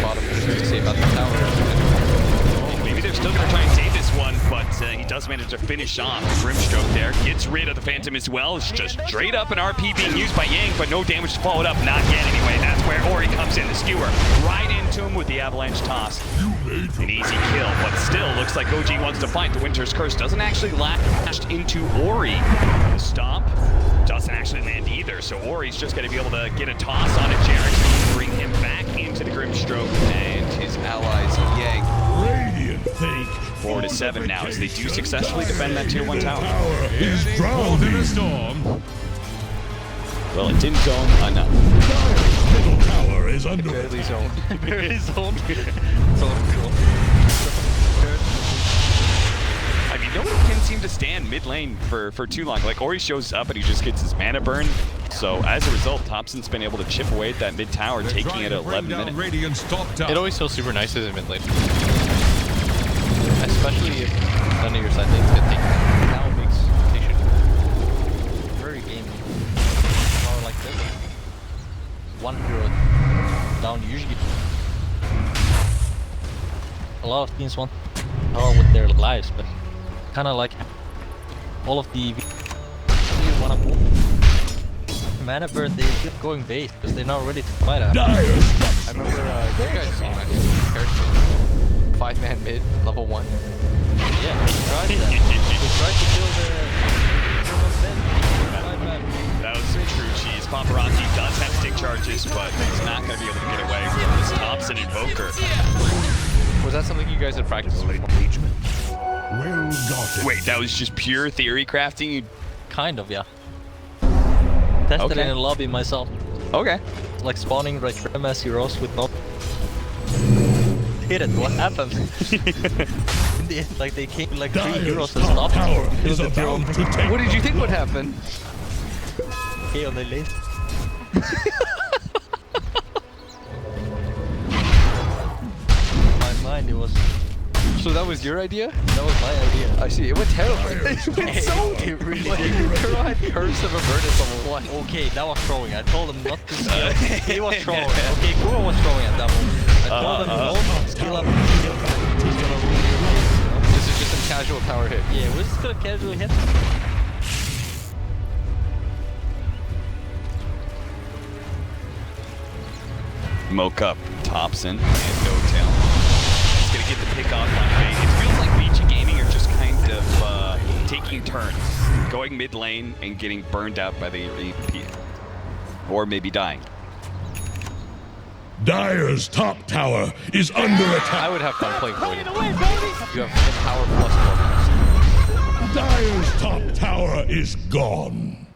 Bottom to say about the tower. Maybe they're still going to try and save this one, but he does manage to finish off the Grimstroke there. Gets rid of the Phantom as well. It's just straight up an RP being used by Yang, but no damage to follow it up. Not yet anyway. That's where Ori comes in. The skewer right into him with the avalanche toss. An easy kill, but still looks like OG wants to fight. The Winter's Curse doesn't actually lashed into Ori. The stomp doesn't actually land either, so Ori's just going to be able to get a toss on it. Jarex bring him back into the Grimstroke and his allies Yang. Radiant think 4 to 7 now as they do successfully defend that tier 1 tower. tower is Caught in a drowning. storm. Well, it didn't zone enough. Dyer's middle tower is under Barely zoned. Very zone. I mean, nobody can seem to stand mid lane for too long. Like, Ori shows up and he just gets his mana burn. So, as a result, Thompson's been able to chip away at that mid tower, They're taking trying it to at bring 11 down minutes. Radiant's top tower. It always feels super nice as a mid lane. Especially if none of your side lanes get taken. Now makes rotation. Very gamey. Power like this. One hero down usually. A lot of teams want power with their lives, but kind of like all of the you wanna move. Mana burn, they keep going base because they're not ready to fight out. Dire I structures. remember you guys seen my character. 5-man mid, level 1. Yeah, they tried that. They tried to kill the That was some true cheese. Paparazzi does have stick charges, but he's not going to be able to get away from this Thompson Invoker. Was that something you guys had practiced with? Well gotten. Wait, that was just pure theory crafting? Kind of, yeah. Tested Okay. it in a lobby myself. Okay. Like spawning right MS heroes with not hit it. What happened? In the end, like they came like 3 Dyer's heroes and top stopped. tower Killed is the hero. about to take. What did you think would happen? Okay, on the list. In my mind, it was So that was your idea? that was my idea. I see. It went terrible. Dyer's It went so. It really Like, did. Kuro had Curse of Avernus level 1. Okay, that was throwing. I told him not to skill up. He was throwing. Okay, Kuro was throwing at that moment. I told him don't skill up. He's gonna lose. casual tower hit. Yeah, we're just gonna casually hit. Moke up Thompson and NoTail. He's gonna get the pick off on Fade. It feels like Vici Gaming are just kind of taking turns, going mid lane and getting burned out by the EP. Or maybe dying. Dire's top tower is under attack. I would have fun playing for you. You have power plus 4. Dire's top tower is gone.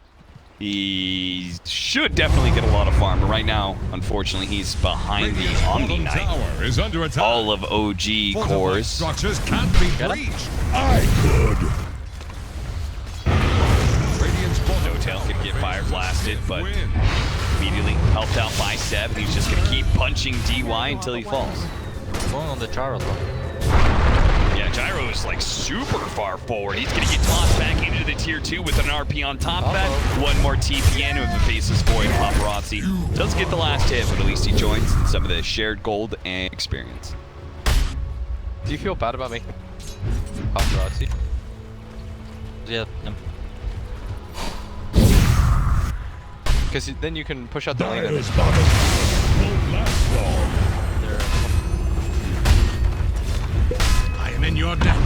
He should definitely get a lot of farm, but right now, unfortunately, he's behind the Omni Knight. Tower is under attack. All of OG cores. Structures can't be breached. I could. Radiant's bottom NoTail tower could get fire faces blasted, its but win. immediately helped out by Seb, and he's just gonna keep punching DY until he falls. Going on the Gyro though. Yeah, Gyro is like super far forward. He's gonna get tossed back into the tier 2 with an RP on top of that. One more TPN of the Faceless Void. Paparazzi does get the last hit, but at least he joins in some of the shared gold and experience. Do you feel bad about making paparazzi? Yeah. Because then you can push out the lane. Dire's bottom tower won't last long. I am in your debt.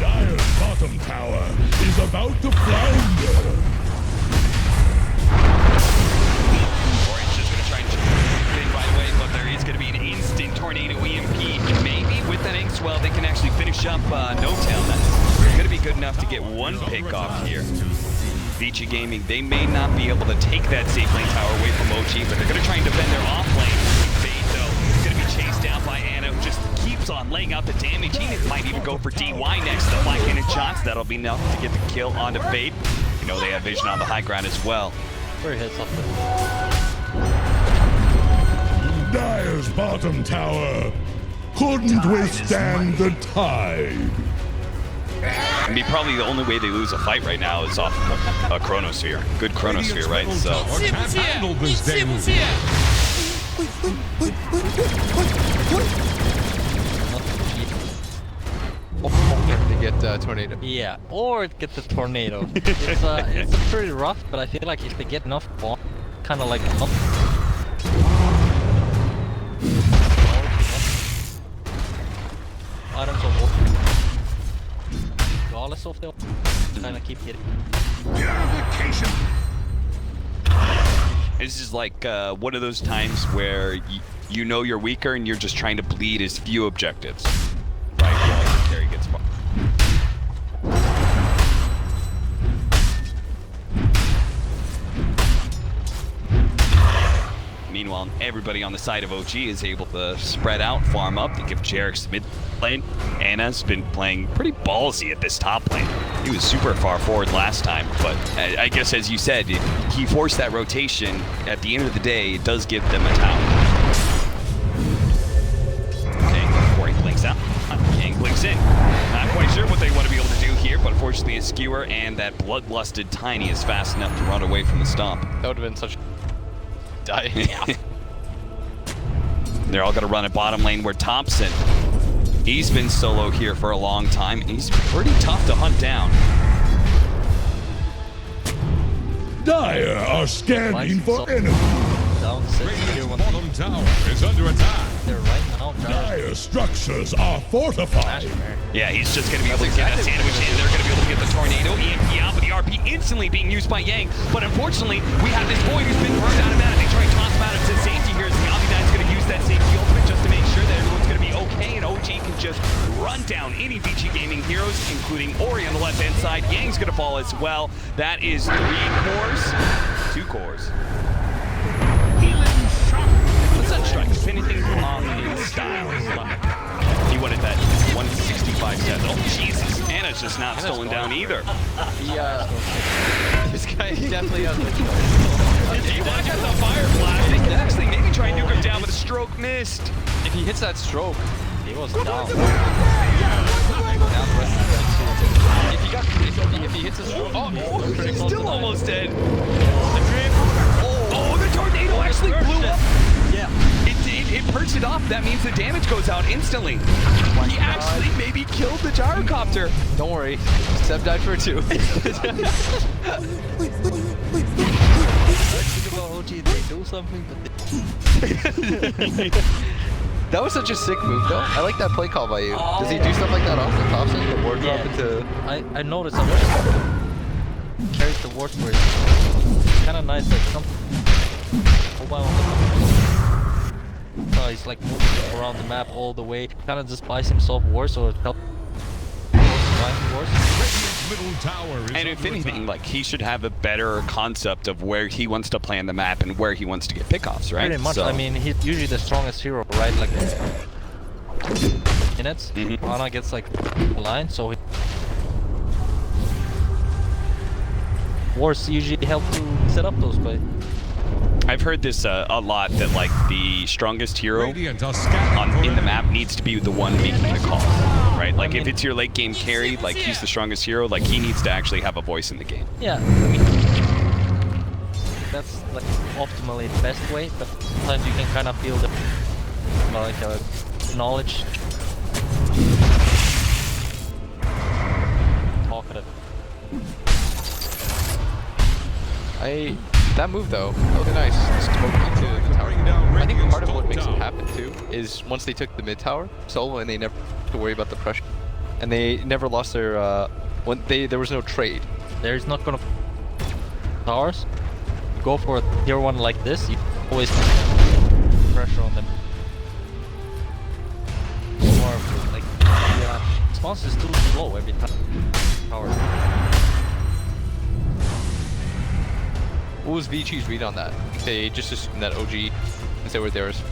Dire's bottom tower is about to flounder. Or he's just gonna try and thing right away, but there is gonna be an instant tornado EMP. Maybe with that Inkswell, they can actually finish up NoTail. That's gonna be good enough to get one pick off here. Vici Gaming, they may not be able to take that safe lane tower away from OG, but they're gonna try and defend their off lane. Fade though, gonna be chased down by Anna, who just keeps on laying out the damage. He might even go for DY next. The flank cannon shots, that'll be enough to get the kill onto Fade. You know they have vision on the high ground as well. Where he hits off the. Dire's bottom tower couldn't withstand the tide. I mean, probably the only way they lose a fight right now is off a Chronosphere. Good Chronosphere, right? So. Can't handle this deluge. To get tornado. Yeah, or get the tornado. It's pretty rough, but I feel like if they get enough bomb, kind of like items of war. Regardless of the kind of keep hitting. Purification. This is like one of those times where you know you're weaker and you're just trying to bleed as few objectives. Right, while your carry gets far. Meanwhile, everybody on the side of OG is able to spread out, farm up, to give Jarek's mid lane. Anna's been playing pretty ballsy at this top lane. He was super far forward last time, but I guess as you said, he forced that rotation. At the end of the day, it does give them a tower. Okay, before he blinks out, Yang blinks in. Not quite sure what they want to be able to do here, but unfortunately a skewer and that bloodlusted Tiny is fast enough to run away from the stomp. That would have been such die. They're all gonna run at bottom lane where Thompson, he's been solo here for a long time. He's pretty tough to hunt down. Dire are scanning for enemies. Down 6 tier Radiant's 1. bottom tower is under attack. They're right now. Dire structures are fortified. Yeah, he's just gonna be able to get a sandwich in. They're gonna be able to get the tornado EMP out, but the RP instantly being used by Yang. But unfortunately, we have this boy who's been burned out of that. They try and toss him out into safety here. The Omni Knight's gonna use that safety ultimate just to make sure that everyone's gonna be okay, and OG can just run down any Vici Gaming heroes, including Ori on the left-hand side. Yang's gonna fall as well. That is 3 cores, 2 cores. What's that strike? If anything on the style. He wanted that 165 set. Oh, Jesus. Anna's just not stolen down either. This guy definitely has the He watches the fire blast. They can actually maybe try and nuke him down, but a stroke missed. If he hits that stroke, He was down. if he hits a stroke, He's still almost dead. The drip. Oh, the tornado actually blew up. Yeah. It perched it off, that means the damage goes out instantly. He actually maybe killed the gyrocopter. Don't worry, Seb died for 2. They do something, but That was such a sick move, though. I like that play call by you. Does he do stuff like that often, Thompson? The ward drop into... I noticed I carries the ward for it. Kind of nice, like some mobile. He's like moving around the map all the way. Kind of just buys himself wards, so it helps. Middle tower is And if under anything, attack. like, he should have a better concept of where he wants to play on the map and where he wants to get pickoffs, right? Pretty much. So- I mean, he's usually the strongest hero, right? Like minutes. Ana gets like line, so wards usually help to set up those plays. I've heard this a lot, that like the strongest hero Radiant are scanning in the for map needs to be the one making the call, right? Like I if mean- it's your late game carry, like he's the strongest hero, like he needs to actually have a voice in the game. Yeah, I mean, that's like optimally the best way, but sometimes you can kind of feel the like knowledge. Talkative. That move, though, really nice. Smoke into the tower. I think part of what makes it happen, too, is once they took the mid tower solo and they never had to worry about the pressure. And they never lost their, there was no trade. There's not gonna towers. You go for a tier 1 like this, you always pressure on them. Or like, yeah, response is too slow every time. Tower. What was Vici's read on that? They just assumed that OG, since they were theirs.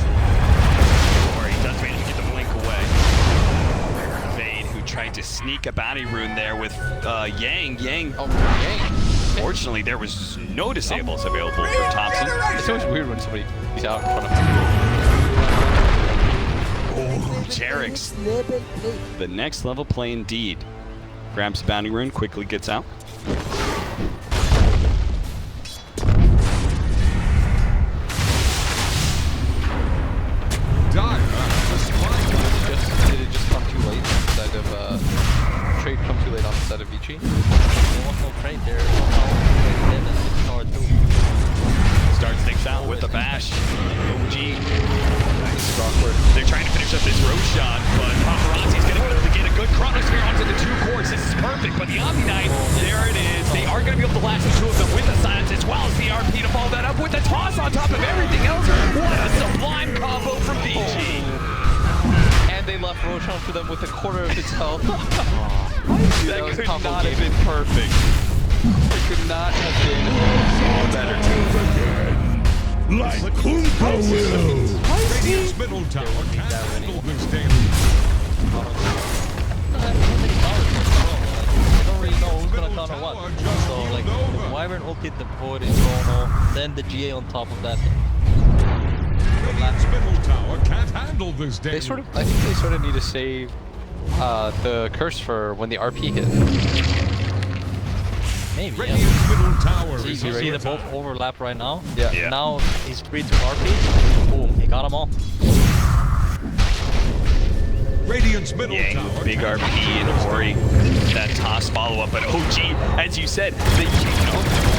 Or he does manage to get the blink away. Vade, who tried to sneak a bounty rune there with Yang. Oh, dang. Fortunately, there was no disables available for Thompson. It's always weird when somebody's out in front of Oh, Terex. The next level play indeed. Grabs bounty rune, quickly gets out. Did it just come too late on the side of, trade come too late on the side of Vici? There was no trade there. Tower 2. Starts things out with the bash. OG. They're trying to finish up this Roshan, but Paparazzi's going to be able to get a good chronosphere onto the 2 cores. This is perfect, but the Omni Knight, there it is. They are going to be able to last the 2 of them with the silence as well as the RP to follow that up with the toss on top of everything else. What a sublime combo from Vici. And they left Roshan for them with a quarter of its health. Dude, That was could combo not have game. been perfect. It could not have been better. like Kumpa will. Radiant's middle tower can't handle this daily. I don't really know who's gonna counter what. So like the Wyvern ulted, the Void is Chrono, then the GA on top of that. Radiant's middle tower can't handle this daily. I think they sort of need to save the curse for when the RP hit. Maybe, yeah. Radiant's middle tower See, is you under see them attack. both overlap right now? Yeah. Yeah. Now he's free to RP. Boom, he got them all. Radiant's middle Yang, tower big can't RP and Ori, that toss follow-up, but OG, as you said,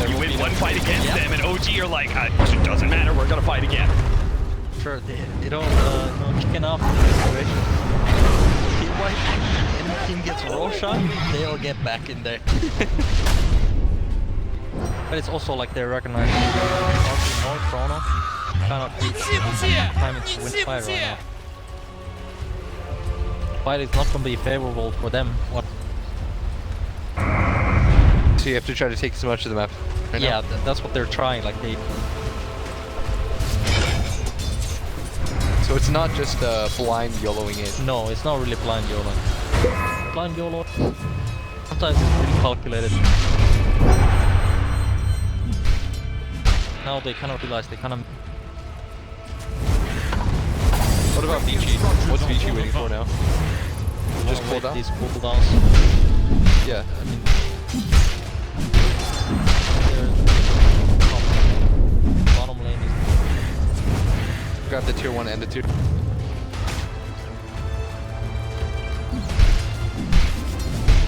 you win one fight against them, and OG are like, it doesn't matter, we're gonna fight again. Sure, they don't chicken off in this situation. Team wipe, any team gets Roshan, they'll get back in there. But it's also like they're recognizing RP more Chrono. Kind of time to win fight right now. Fight is not going to be favorable for them. What? So you have to try to take as much of the map. Right Yeah, now. that's what they're trying. Like they. So it's not just blind YOLOing it. No, it's not really blind YOLO. Blind YOLO. Sometimes it's really calculated. Now they kind of realize they kind of. What about Vici? What's Vici waiting for now? Just wait cooldown? these cooldowns. Yeah. I mean, Grab the tier 1 and the tier 2.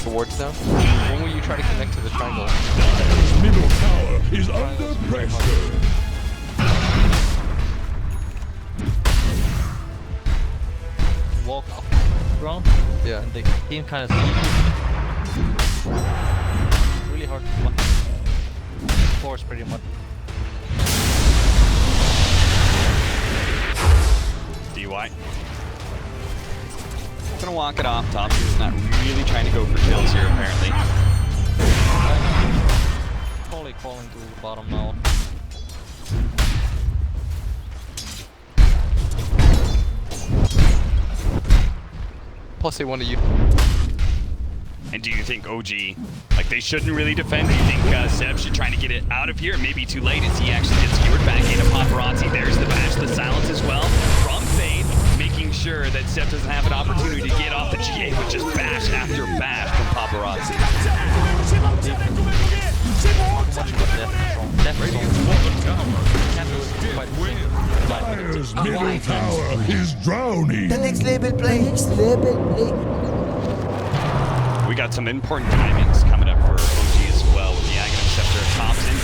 Towards now. When will you try to connect to the triangle? Middle tower is under pressure. Walk up ground. Yeah. And the team kind of really hard to force pretty much. DY. Gonna walk it off top. He's not really trying to go for kills here, apparently. Totally falling to the bottom now. Plus they want to use. And do you think OG, like they shouldn't really defend? Do you think Seb should try to get it out of here? Maybe too late as he actually gets skewered back into Paparazzi. There's the bash, the silence as well from Fade, making sure that Seb doesn't have an opportunity to get off the GA, but just bash after bash from Paparazzi. Dire's middle tower is drowning. The next level play. Next level play. We got some important timings coming up for OG as well with the Aghanim Scepter Thompson.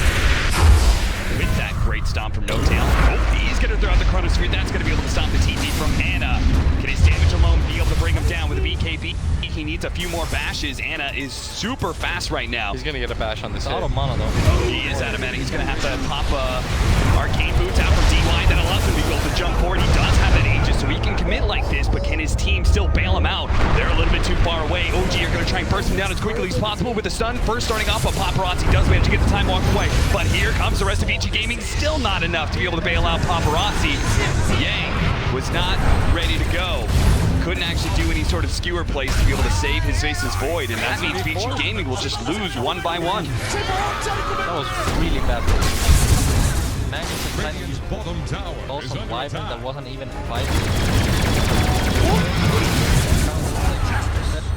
With that great stomp from No Tail. Oh, he's going to throw out the Chronosphere. That's going to be able to stop the TP from Anna. Can his damage alone be able to bring him down with a BKB? He needs a few more bashes. Anna is super fast right now. He's going to get a bash on this hit. Out of mana though. He is out of mana. He's going to have to pop Arcane Boots out from DY. That allows him to be able to jump forward. He does have that Aegis, so he can commit like this, but can his team still bail him out? They're a little bit too far away. OG are going to try and burst him down as quickly as possible with the stun. First starting off, but Paparazzi does manage to get the time walk away. But here comes the rest of Vici Gaming. Still not enough to be able to bail out Paparazzi. Yang was not ready to go. Couldn't actually do any sort of skewer plays to be able to save his Faceless Void, and that means Vici Gaming will just lose 1 by 1. That was really bad. Magnus and Radiant's bottom tower is also under Wyvern that attack. wasn't even fighting.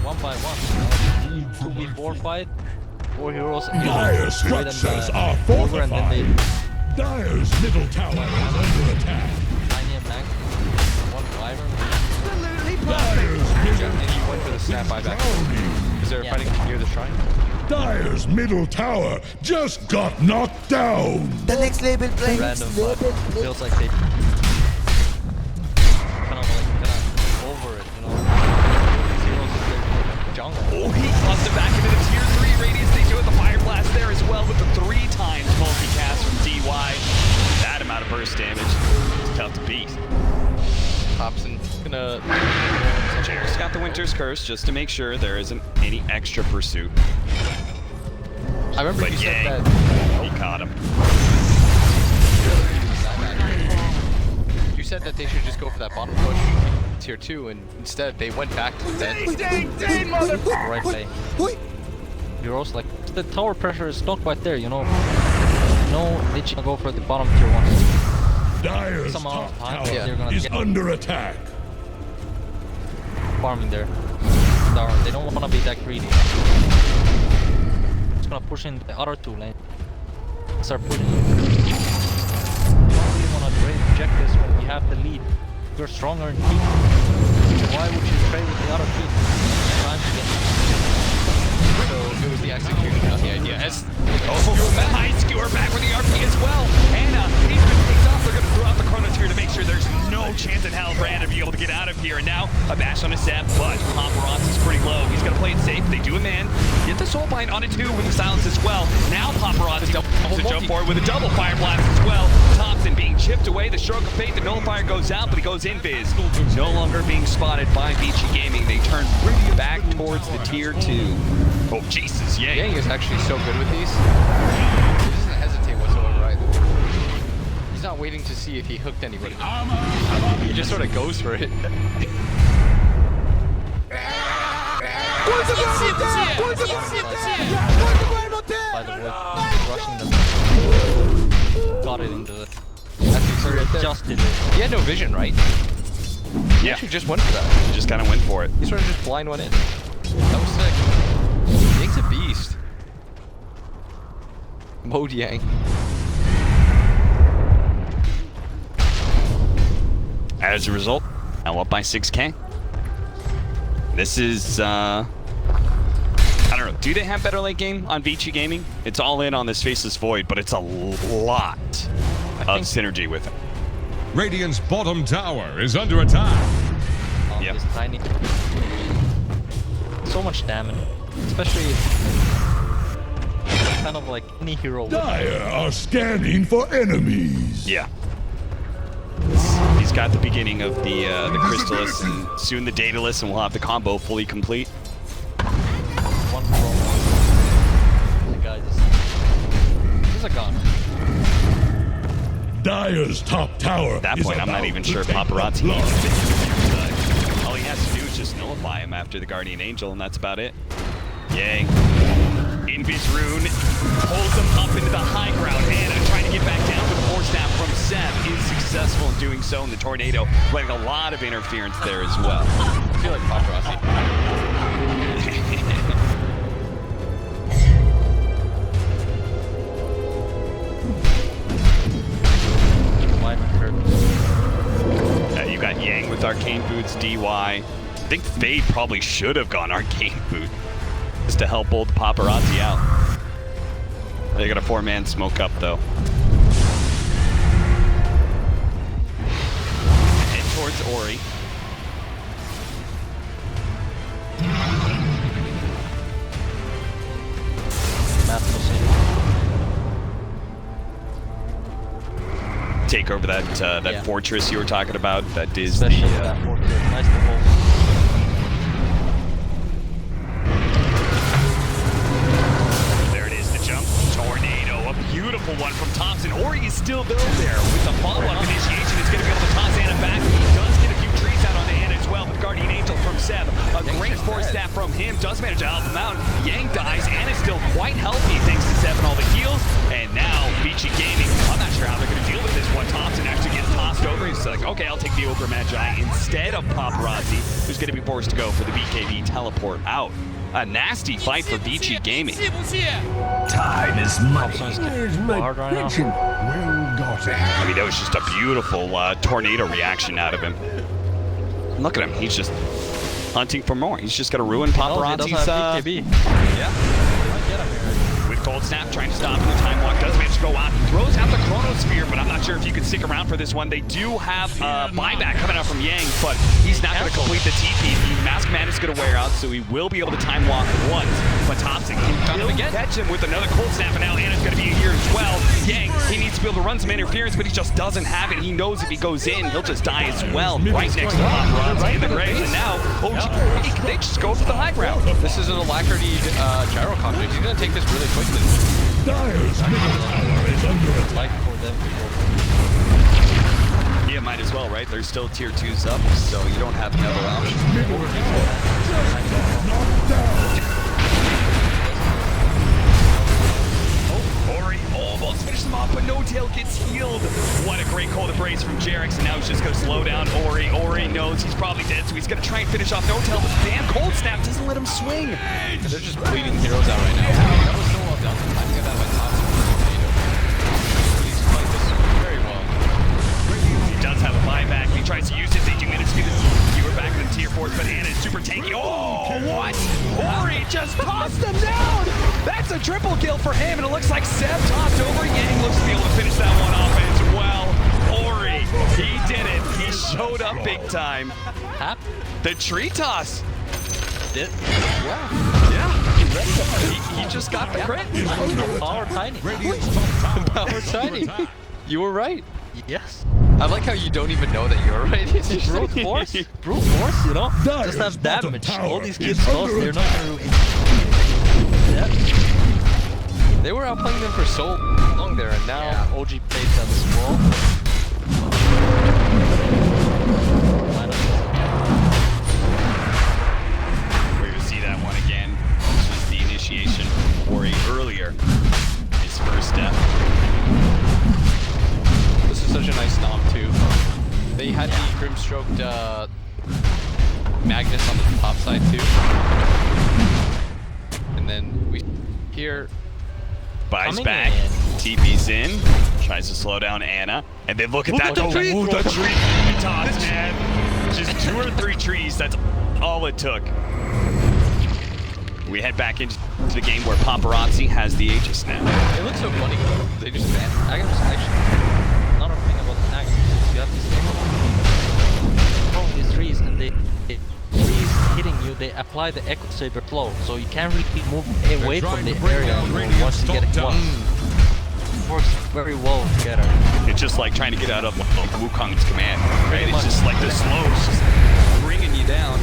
1 by 1. 2v4 fight. 4 heroes. Dire structures are fortified. Dire's middle tower is under attack. Tiny and Max. 1 Wyvern. Dire's middle And he went for the snap buyback. drowning. Is there a fighting near the shrine? Dire's middle tower just got knocked down. The next level play. Random, Next but level play. feels like they kind of over it, you know. Zeros is their jungle. Oh, he plugs it back into the tier 3 radius. They do it the Fire Blast there as well with the 3 times multicast from DY. That amount of burst damage is tough to beat. Thompson gonna. Jair's got the Winter's Curse just to make sure there isn't any extra pursuit. I remember But you said Yang, that. he caught him. You said that they should just go for that bottom push, tier 2, and instead they went back to the bed. Right play. Heroes like the tower pressure is not quite there, you know. No, they should go for the bottom tier 1. Dire's Some amount top of time, tower they're gonna is get under attack. farming there. They don't want to be that greedy. Just gonna push in the other 2 lane. Start pushing. You don't really want to reject this when you have the lead. You're stronger in team. Why would you trade with the other team? Time to get. So it was the execution, not the idea. High skewer back with the RP as well. Anna, he's been picked off. They're going to throw out the Chronos here to make sure there's no chance in hell for Anna to be able to get out of here. And now a bash on a Seb, but Paparazzi's pretty low. He's going to play it safe. They do a man. Get the Soul Bind on it too with the silence as well. Now Paparazzi to jump forward with a double Fire Blast as well. Thompson being chipped away. The Stroke of Fate, the Nullifier goes out, but he goes invis. No longer being spotted by Vici Gaming. They turn back towards the tier 2. Oh, Jesus, yeah. Yang is actually so good with these. He doesn't hesitate whatsoever either. He's not waiting to see if he hooked anybody. He just sort of goes for it. By the way, rushing them. Got it into it. That's the Just did it. He had no vision, right? He Yeah, actually just went for that. just kind of went for it. He sort of just blind went in. That was sick. Yang's a beast. Mode Yang. As a result, now up by 6K. This is, I don't know. Do they have better late game on Vici Gaming? It's all in on this Faceless Void, but it's a lot of synergy with it. Radiant's bottom tower is under attack. Yep. This tiny. So much damage, especially kind of like any hero. Dire are scanning for enemies. Yeah. He's got the beginning of the Crystallis and soon the Daedalus, and we'll have the combo fully complete. One promo. The guy just a gun. Dire's top tower. At that point, I'm not even sure if Paparazzi needs to defuse. All he has to do is just nullify him after the Guardian Angel, and that's about it. Yay. Invis Rune pulls him up into the high ground. Anna trying to get back down with the force snap from Seb is successful in doing so in the tornado, letting a lot of interference there as well. I feel like Paparazzi. You got Yang with Arcane Boots, DY. I think Fade probably should have gone Arcane Boot just to help old Paparazzi out. They got a 4-man smoke up though. Head towards Ori. Take over that fortress you were talking about. That is especially that fortress. Nice to hold. There it is, the jump. Tornado, a beautiful one from Thompson. Ori is still there with the follow-up initiation. It's going to be able to toss Anna back. He does get a few trees out on Anna as well with Guardian Angel from Seb. A great force staff from him. Does manage to help him out. Yang dies. Anna's still quite healthy thanks to Seb and all the heals. And now, Vici Gaming, I'm not sure how they're going to deal with this one. Thompson actually gets tossed over. He's like, okay, I'll take the Ogre Magi instead of Paparazzi, who's going to be forced to go for the BKB teleport out. A nasty fight for Vici Gaming. Time is money. Where's my pension? Well gotten. I mean, that was just a beautiful tornado reaction out of him. Look at him. He's just hunting for more. He's just going to ruin Paparazzi's... Yeah. With Cold Snap trying to stop him. The Time Walk does manage to go out. He throws out the Chronosphere, but I'm not sure if you can stick around for this one. They do have buyback coming out from Yang, but he's not going to complete the TP. The Mask Man is going to wear out, so he will be able to Time Walk once. But Thompson can catch him with another Cold Snap, and now Anna's going to be here as well. Yang, he needs to be able to run some interference, but he just doesn't have it. He knows if he goes in, he'll just die as well. Right next to Paparazzi in the grave, and now they just go for the high ground. This is an Alacrity gyrocopter. He's going to take this really quickly. Dire's middle tower is under attack. For them. Yeah, might as well, right? There's still tier 2s up, so you don't have another option. Ori almost finished him off, but No Tail gets healed. What a great cold embrace from Jerix, and now he's just going to slow down Ori. Ori knows he's probably dead, so he's going to try and finish off No Tail, but the damn Cold Snap doesn't let him swing. They're just bleeding heroes out right now. That was so well done. I think that by Thompson. He's playing this very well. He does have a buyback. He tries to use it. They do manage to get his viewer back in the tier 4s, but Anna is super tanky. Oh, what? Ori just tossed him down. That's a triple kill for him, and it looks like Seb tossed over. Yang looks to be able to finish that one off as well. Ori, he did it. He showed up big time. The tree toss. Did? Yeah. He just got the crit. Power tiny. Power tiny. You were right. Yes. I like how you don't even know that you're right. It's brute force. Brute force, you know? Just have damage. All these kids lost, they're not through. They were outplaying them for so long there, and now OG plays on the small. We're going to see that one again. This was the initiation for earlier. His first step. This is such a nice stomp too. They had the Grimstroked Magnus on the top side too. And then we here Buys Coming back, in. TP's in, tries to slow down Anna, and then look at that. the tree. Ooh, the tree toss, man. Just 2 or 3 trees, that's all it took. We head back into the game where Paparazzi has the Aegis now. It looks so funny. They just ban. Agams actually, another thing about Agams is you have these these trees and they trees hitting you, they apply the Echo Saber flow, so you can't really move away from the area once you get hit once. Works very well together. It's just like trying to get out of Wukong's command, right? It's just like the slows just bringing you down.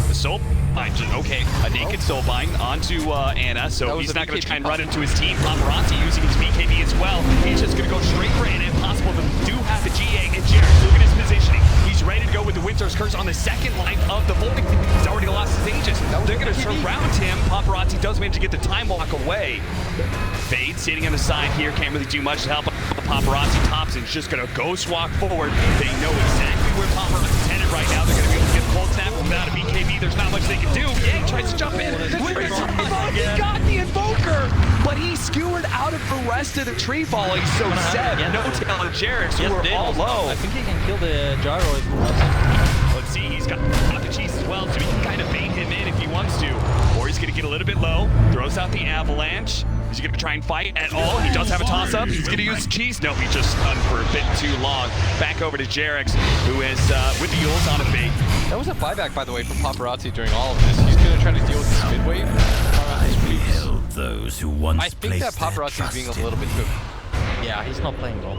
The soul bind, okay, a naked soul bind onto Anna, so he's not going to try and run into his team. Paparazzi using his BKB as well. He's just going to go straight for Anna. Impossible to do have the GA and Jared. Look at his positioning. He's ready to go with the Windsor's Curse on the second line of the Void. He's already lost his Aegis. They're going to surround him. Paparazzi does manage to get the time walk away. Fade sitting on the side here, can't really do much to help. Paparazzi. Thompson's just going to ghost walk forward. They know exactly where Paparazzi's headed right now. They're going to be able to get the cold snap without a BKB. There's not much they can do. Yang tries to jump in. He got the Invoker, but he skewered out of the rest of the tree fall. He's so sad. No tail of Jared, so we're all low. I think he can kill the gyro if he wants to. Let's see, he's got the cheese as well, so he can kind of bait him in if he wants to. Or he's going to get a little bit low, throws out the avalanche. Is he going to try and fight at all? He does have a toss-up. He's going to use cheese. No, he just stunned for a bit too long. Back over to Jarex, who is with the Yules on a bait. That was a buyback, by the way, from Paparazzi during all of this. He's going to try to deal with the mid wave. Those who once I think that Paparazzi is being a little bit too. Yeah, he's not playing well.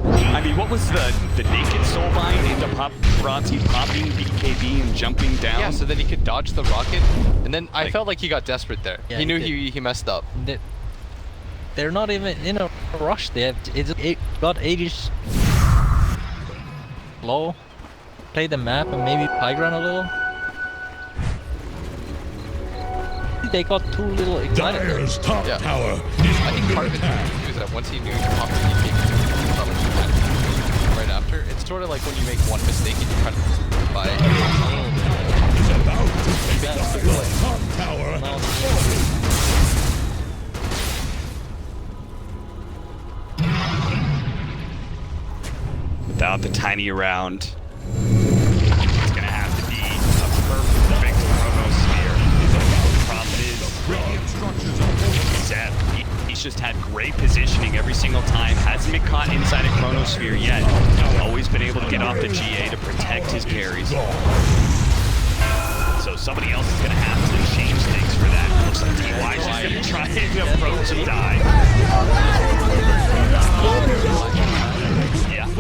I mean, what was the naked soul bind into Paparazzi popping BKB and jumping down? Yeah, so that he could dodge the rocket. And then I felt like he got desperate there. Yeah, he knew he he messed up. They're not even in a rush. They have got Aegis low. Play the map and maybe high ground a little. They got too little excited. Dyer's top Yeah. tower is I think under part of it attack. too is that once he knew he popped the BKB right after, it's sort of like when you make one mistake and you try to buy it. Is about to take Dyer's top tower. Without the tiny round, it's going to have to be a perfect chronosphere. The problem is, Seth, he's just had great positioning every single time. Hasn't been caught inside a chronosphere yet. Always been able to get off the GA to protect his carries. So somebody else is going to have to change things for that. Looks like TY is just going to try and approach and die.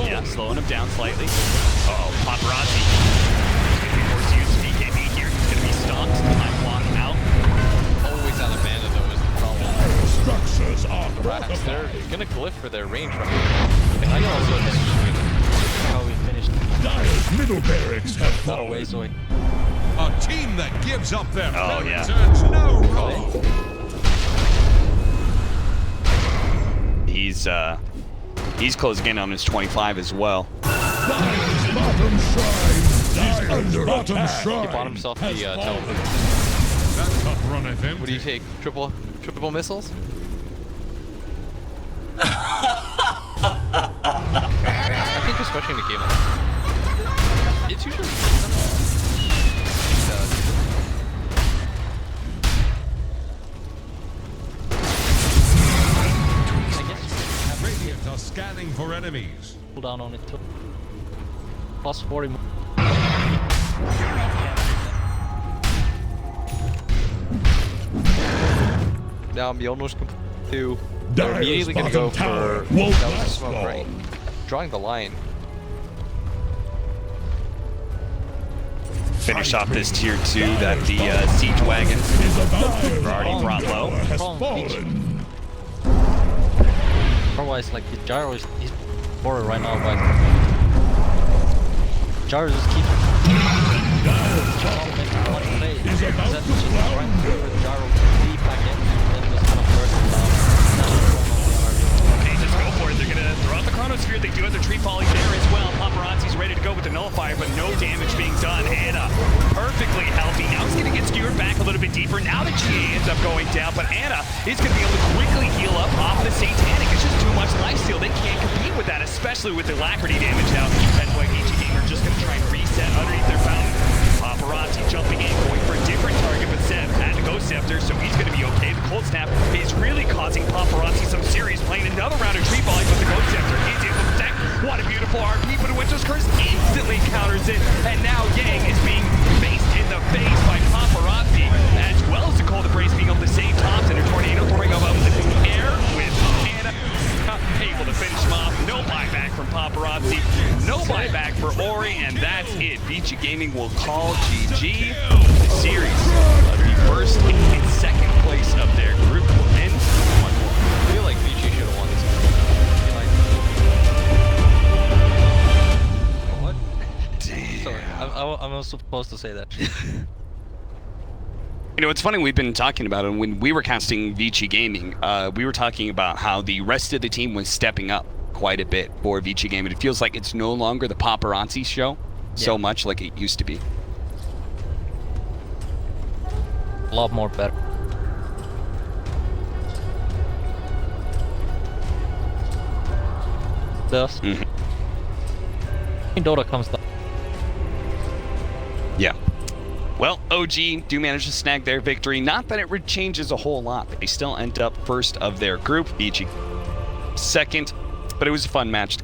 Yeah, slowing him down slightly. Uh-oh, Paparazzi. He's going to be forced to use BKB here. He's going to be stopped. Time block out. Always out of mana though is the problem. Structures are Rats, they're gonna glyph for their range right now. I can also how we finished. Dyer's middle barracks have Not fallen. away, so A team that gives up their Oh, yeah. turns no wrong. He's closing in on his 25 as well. Dyer's bottom shrine is under attack. He bought himself the teleport. That top run FM. What do you take? Triple missiles? I think especially in a game like this, it's usually Radiant are scanning for enemies. pull down on it too. Plus 40 more. now Mjolnir's complete too. Dyer's They're immediately gonna go bottom tower for won't that was a last smoke, long. right? Drawing the line. Finish off this tier 2 that the siege wagon already brought low. Has Wrong, fallen. Otherwise, like the gyro is he's bored right now, but gyro just keeps Is about to flounder. gyro leap back in and then just kind of burst him down. Okay, just go for it. They're going to throw out the chronosphere. They do have the tree falling there as well. Paparazzi's ready to go with with the nullifier, but no damage being done. Anna perfectly healthy. Now he's going to get skewered back a little bit deeper. Now the GA ends up going down, but Anna is going to be able to quickly heal up off the Satanic. It's just too much lifesteal. They can't compete with that, especially with the Alacrity damage now. That's why Vici Gamer are just going to try and reset underneath their fountain. Paparazzi jumping in, going for a different target, but Seb had to go Scepter, so he's going to be okay. The Cold Snap is really causing Paparazzi some serious pain. Another round of tree volley, but the Ghost Scepter is able to protect. What a beautiful RP, but Winter's Curse instantly counters it, and now Yang is being faced in the face by Paparazzi, as well as the Cold Embrace being able to save Thompson. A tornado throwing up in the air with Anna able to finish him off. No buyback from Paparazzi, no buyback for Ori, and that's it. Vici Gaming will call GG. The series of the first and second place of their group will end 1-1. I feel like Vici should have won this one. What? Damn. Sorry, I'm not supposed to say that. You know, it's funny, we've been talking about it. When we were casting Vici Gaming, we were talking about how the rest of the team was stepping up quite a bit for Vici Gaming. It feels like it's no longer the Paparazzi show so much like it used to be. A lot more better. This. DotA comes down. Yeah. Well, OG do manage to snag their victory. Not that it changes a whole lot. They still end up first of their group. Vici second, but it was a fun match.